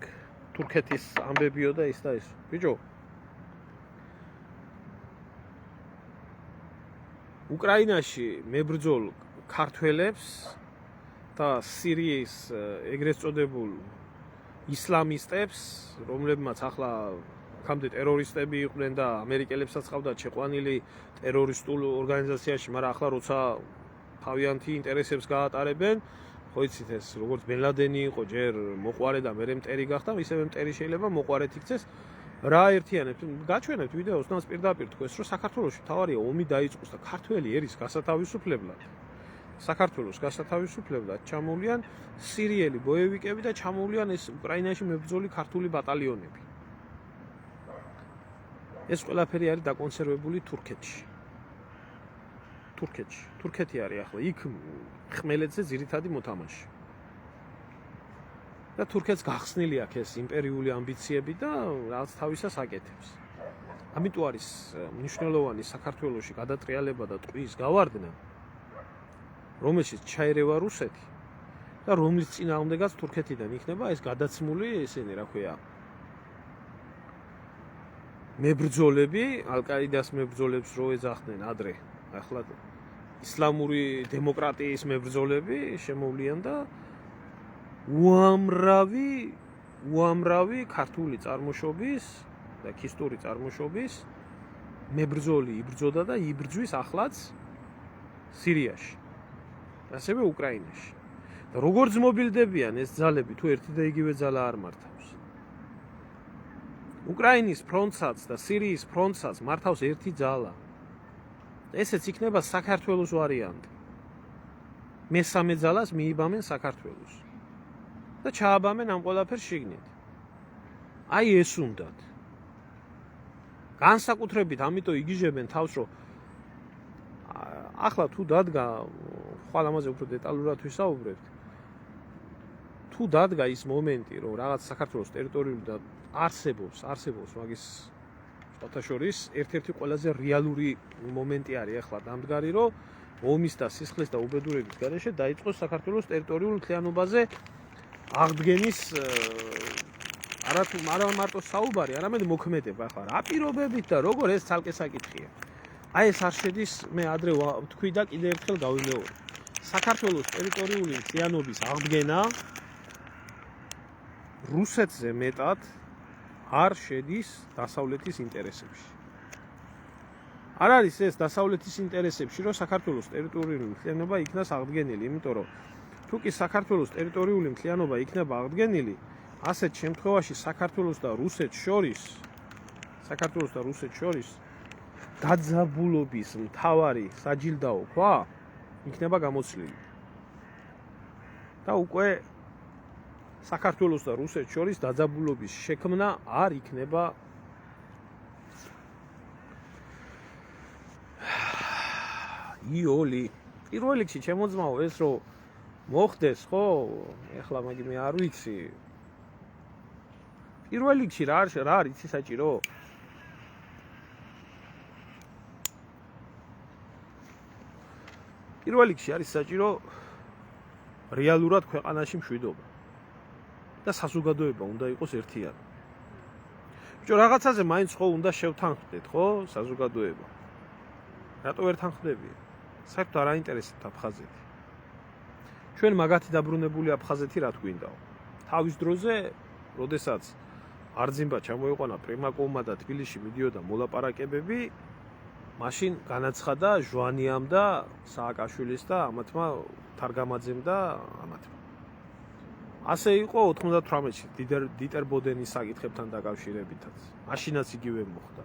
თურქეთის ამბებიო და ის და ეს. ბიჭო, უკრაინაში მებრძოლ ქართველებს და სირიის ეგრეთ წოდებულ ისლამისტებს, რომლებმაც ახლა აქამდე ტერორისტები იყვნენ და ამერიკელებსაც ყავდათ შეყვანილი ტერორისტულ ორგანიზაციაში, მაგრამ ახლა როცა თავიანთი ინტერესებს გაატარებენ, ხო იცით ეს როგორც ბენ ლადენი იყო, ჯერ მოყვარე და მერე მტერი გახდა, ისევე მტერი შეიძლება მოყვარეთ იქცეს. რა ერთიანებთ? გაჩვენებთ ვიდეოს, ნაც პირდაპირ თქვენს, რომ საქართველოში თავარია ომი დაიწყოს და ქართველი ერის გასათავისუფლებლად. საქართველოს გასათავისუფლებლად ჩამოვლიან სირიელი ბოევიკები და ჩამოვლიან ეს უკრაინაში მებრძოლი ქართული ბატალიონები. ეს ყველაფერი არის დაკონსერვებული თურქეთში. თურქეთი არის ახლა იქ ხმელეთზე ძირითადი მოთამაშე. და თურქეთს გახსნილი აქვს ეს იმპერიული ამბიციები და რაც თავისას აკეთებს. ამიტომ არის მნიშვნელოვანი საქართველოში გადატრიალება და ტყვის გავარდნა, რომელშიც ჩაერევა რუსეთი და რომლის წინააღმდეგაც თურქეთიდან იქნება ეს გადაცმული ესენი რა ქვია მებრძოლები, ალ-ყაიდას მებრძოლებს რო ეძახდნენ ადრე, ახლა ისლამური დემოკრატიის მებრძოლები შემოვლიან და უამრავი ქართული წარმოშობის და ქისტური წარმოშობის მებრძოლი იბრძოდა და იბრძვის ახლაც სირიაში. ასევე უკრაინაში. და როგორც მობილდებიან ეს ძალები თუ ერთი და იგივე ძალა არ მართავს. უკრაინის ფრონტსაც და სირიის ფრონტსაც მართავს ერთი ძალა. ესეც იქნება საქართველოს ვარიანტი. მესამე ძალას მიიბამენ საქართველოს. და ჩააბამენ ამ ყველაფერს შიგნით. აი ეს უნდათ. განსაკუთრებით ამიტომ იგიჟებენ თავს, რომ ახლა თუ დადგა, ხვალ ამაზე უფრო დეტალურად ვისაუბრებთ. თუ დადგა ის მომენტი, რომ რაღაც საქართველოს ტერიტორიული და არსებობს მაგის შტატაშორის ერთ-ერთი ყველაზე რეალური მომენტი არის ახლა დამდგარი, რომ ომის და სისხლის და უბედურების გარეშე დაიწყოს საქართველოს ტერიტორიულ მთლიანობაზე აღდგენის არა მარტო საუბარი, არამედ მოქმედება. ახლა რა პირობებით და როგორ ეს ცალკე საკითხია. აი ეს არ შედის, მე ადრე ვთქვი და კიდევ ერთხელ გავიმეორე. საქართველოს ტერიტორიული მთლიანობის აღდგენა რუსეთზე მეტად არ შედის დასავლეთის ინტერესებში. არ არის ეს დასავლეთის ინტერესებში, რომ საქართველოს ტერიტორიული მთლიანობა იქნას აღდგენილი, იმიტომ რომ თუ კი საქართველოს ტერიტორიული მთლიანობა იქნება აღდგენილი, ასეთ შემთხვევაში საქართველოს და რუსეთს შორის დაძაბულობის მთავარი საჯილდაო ქვა იქნება გამოცლილი. და უკვე საქართველოს და რუსეთს შორის დაძაბულობის შექმნა არ იქნება იოლი. პირველ რიგში ჩემოძმაო ეს რომ მოხდეს, ხო? ეხლა მაგი მე არ ვიცი. პირველ რიგში რა არის იცი საჭირო? პირველ რიგში არის საჭირო რეალურად ქვეყანაში მშვიდობა. და საზოგადოება უნდა იყოს ერთიანი. ბიჭო, რაღაცაზე მაინც ხო უნდა შევთანხმდეთ, ხო? საზოგადოება. რატო ვერ თანხმდები? საერთოდ არ აინტერესებთ აფხაზეთი. ჩვენ მაგათი დაბრუნებული აფხაზეთი რა გვინდაო? თავის დროზე, როდესაც არძიმბა ჩამოიყვანა პრიმაკოვმა და თბილისში მიდიოდა მოლაპარაკებები, მაშინ განაცხადა ჟვანიამ და სააკაშვილის და ამათმა თარგამაძემ და ამათმა. ასე იყო 98-ში დიტერ ბოდენის საკითხებთან დაკავშირებითაც. მაშინაც იგივე მოხდა.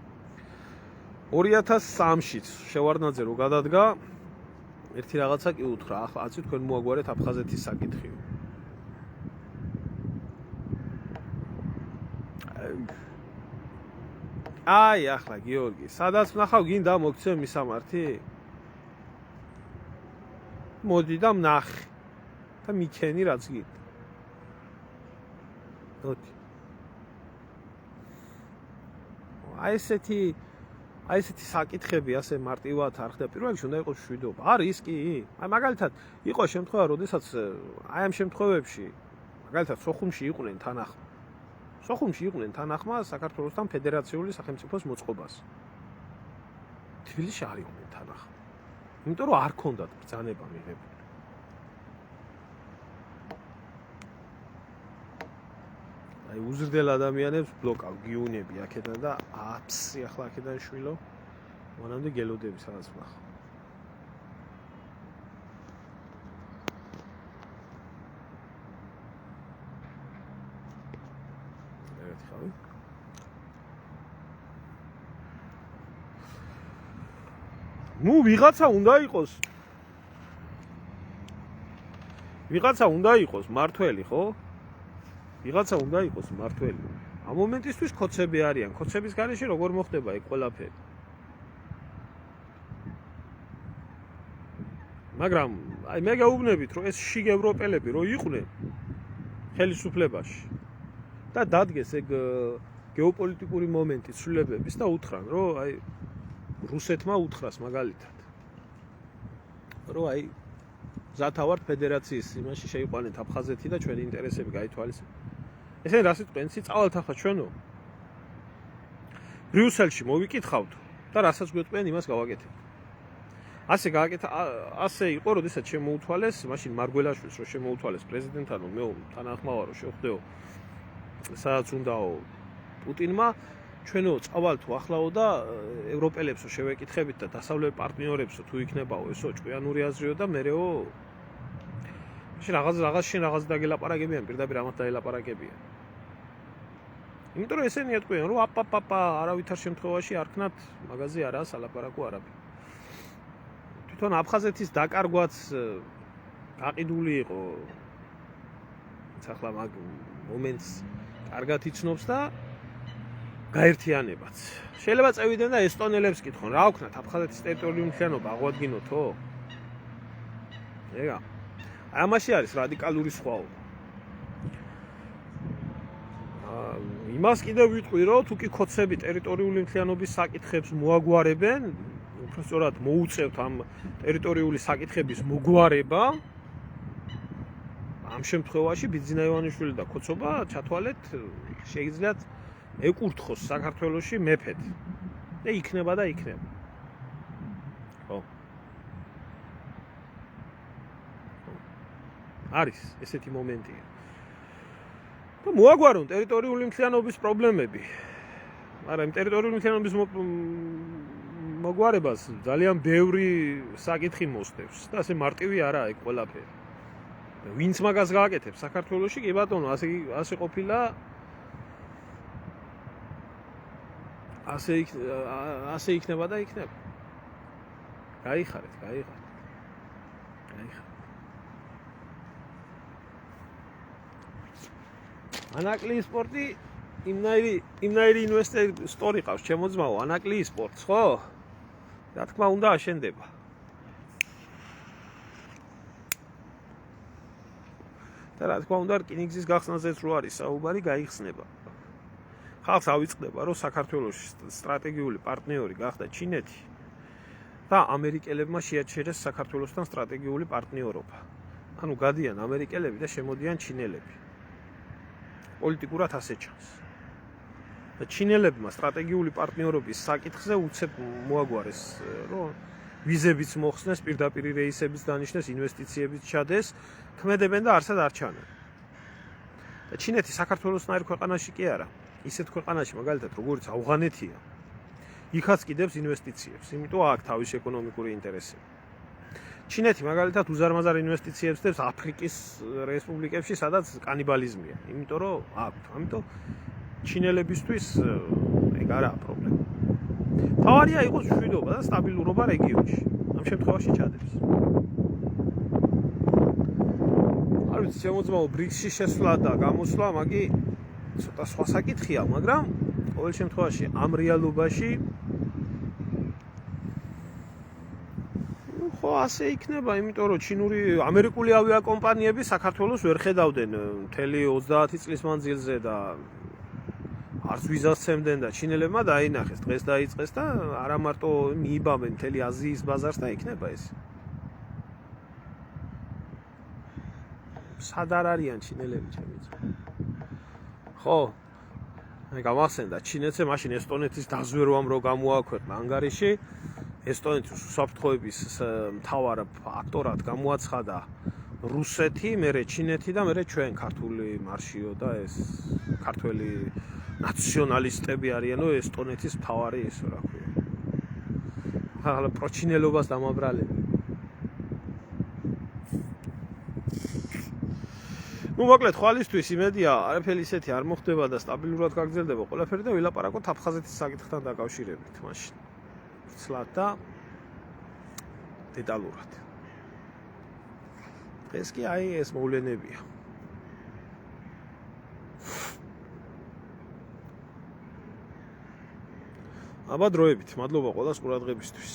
2003-შიც შევარდნაძე რო გადადგა, ერთი რაღაცა კი უთხრა, ახლა აცი თქვენ მოაგვარეთ აფხაზეთის საკითხი. აი ახლა გიორგი, სადაც ვნახავ გინდა მოგცემ მისამართი? მოდი და ვნახე და მიქენი რაც გინდა. აი ესეთი საკითხები ასე მარტივად არ ხდება. პირველ რიგში უნდა იყოს მშვიდობა. არის კი? აი მაგალითად იყო შემთხვევა, როდესაც აი ამ შემთხვევებში მაგალითად სოხუმში იყვნენ თანახმა. სოხუმში იყვნენ თანახმა საქართველოსთან ფედერაციული სახელმწიფოს მოწყობას. თბილისში არ იყვნენ თანახმა. იმიტომ რომ არ ქონდათ ბრძანება მიღებული. აი უზრდელ ადამიანებს ბლოკავ გიუნები აქედან და აფსი ახლა აქედან შვილო. მანამდე გელოდები სადაც ვნახავ. ნუ ვიღაცა უნდა იყოს მართველი, ხო? ვიღაცა უნდა იყოს მართველი. ამ მომენტისთვის ქოცები არიან. ქოცების გარეშე როგორ მოხდება ეგ ყველაფერი? მაგრამ აი მე გაუბნებით, რომ ეს შიგ ევროპელები რო იყვნენ ხელისუფლებაში და დადგეს ეგ გეოპოლიტიკური მომენტი ცვლილებების და უთხრან, რომ აი რუსეთმა უთხრას მაგალითად, რომ აი ზათავარ ფედერაციის იმაში შეიყვანეთ აფხაზეთი და ჩვენი ინტერესები გაითვალისწინოთ. ესენი რას იტყვენ? წავალთ ახლა ჩვენო ბრიუსელში მოვიკითხავთ და რასაც გვეტყვიან იმას გავაკეთებთ. ასე იყო, როდესაც შემოუთვალეს, მაშინ მარგველაშვილს რო შემოუთვალეს პრეზიდენტანო, მე თანახმავა რო შევხვდეო, სადაც უნდაო პუტინმა, ჩვენო წავალთ ახლაო და ევროპელებსო შევეკითხებით და დასავლელ პარტნიორებსო თუ იქნებაო ესო ჭკვიანური აზრიო და მერეო შენ რაღაც დაგელაპარაკებიან, პირდაპირ ამათ დაელაპარაკებიან. იმიტომ რომ ესენი ეტყვიან, რომ აპაპაპა, არავითარ შემთხვევაში არ ქნათ მაგაზე არაა სალაპარაკო არაფერი. თვითონ აფხაზეთის დაკარგვაც გაყიდული იყო. ახლა მაგ მომენტს კარგად იცნობს და გაერთიანებაც. შეიძლება წევიდნენ და ესტონელებს კითხონ, რა ვქნათ აფხაზეთის ტერიტორიული მთლიანობა აღვადგინოთო? ეგა. ამაში არის რადიკალური სხვაობა. იმას კიდევ ვიტყვი, რომ თუ კი ქოცები ტერიტორიული მთლიანობის საკითხებს მოაგვარებენ, უბრალოდ მოუწევთ ამ ტერიტორიული საკითხების მოგვარება, ამ შემთხვევაში ბიძინა ივანიშვილი და ქოცობა ჩათვალეთ შეიძლება ეკურთხოს საქართველოში მეფედ და იქნება. ხო. არის ესეთი მომენტია. და მოაგვარონ ტერიტორიული მთლიანობის პრობლემები. მაგრამ იმ ტერიტორიული მთლიანობის მოგვარებას ძალიან ბევრი საკითხი მოსდევს და ასე მარტივი არაა ეგ ყველაფერი. ვინც მაგას გააკეთებს საქართველოში, კი ბატონო, ასე ყოფილა ასე იქნება და იქნება. გაიხარეთ. ანაკლიის სპორტი იმნაირი ინვესტორი ყავს, ჩემო ძმაო, ანაკლიის სპორტს, ხო? რა თქმა უნდა, აშენდება. და რა თქმა უნდა, რკინიგზის გახსნაზეც რო არის საუბარი, გაიხსნება. ხალხს ავიწყდება, რომ საქართველოში სტრატეგიული პარტნიორი გახდა ჩინეთი და ამერიკელებმა შეაჩერეს საქართველოსთან სტრატეგიული პარტნიორობა. ანუ გადიან ამერიკელები და შემოდიან ჩინელები. პოლიტიკურად ასე ჩანს. და ჩინელებმა სტრატეგიული პარტნიორობის საკითხზე უცებ მოაგვარეს, რომ ვიზებიც მოხსნეს, პირდაპირ რეისებიც დანიშნეს, ინვესტიციებიც ჩადეს, ქმედებენ და არსად არ ჩანენ. და ჩინეთი საქართველოსნაირ ქვეყანაში კი არა, ისეთ ქვეყანაში, მაგალითად, როგორც ავღანეთია, იქაც კიდევს ინვესტიციებს, იმიტომ აქვს თავისი ეკონომიკური ინტერესები. ჩინეთი მაგალითად უზარმაზარ ინვესტიციებს დებს აფრიკის რესპუბლიკებში, სადაც კანიბალიზმია, იმიტომ რომ აქვს. ამიტომ ჩინელებისთვის ეგ არაა პრობლემა. თავარია იყოს მშვიდობა და სტაბილურობა რეგიონში. ამ შემთხვევაში ჩადებს. არ ვიცი, შემოძმაო ბრიქსში შესვლა და გამოსვლა, მაგი ცოტა სხვა საკითხია, მაგრამ ყოველ შემთხვევაში ამ რეალობაში ხო ასე იქნება, იმიტომ რომ ჩინური ამერიკული ავიაკომპანიები საქართველოს ვერ ხედავდნენ მთელი 30 წლის მანძილზე და არც ვიზას სცემდნენ და ჩინელებმა დაინახეს, დღეს დაიწყეს და არა მარტო მიიბამენ მთელი აზიის ბაზარს და იქნება ეს. სად არ არიან ჩინელები, ჩემი ძმა? ხო, გამახსენდა ჩინეთზე მაშინ ესტონეთის დაზვერვამ რო გამოაქვეყნა ანგარიში, ესტონეთის უსაფრთხოების მთავარ აქტორად გამოაცხადა რუსეთი, მერე ჩინეთი და მერე ჩვენ ქართული მარშიო და ეს ქართველი ნაციონალისტები არიანო ესტონეთის მთავარი ესო რა ქვია. ახლა პროჩინელობას დამაბრალები. ну მოკლედ ხვალისთვის იმედია არაფერი ისეთი არ მოხდება და სტაბილურად გაგრძელდება ყველაფერი და ვილაპარაკოთ აფხაზეთის საკითხთან დაკავშირებით მაშინ. ცლად და დეტალურად. ეს კი აი ეს მოვლენებია. აბა დროებით, მადლობა ყველას ყურადღებისთვის.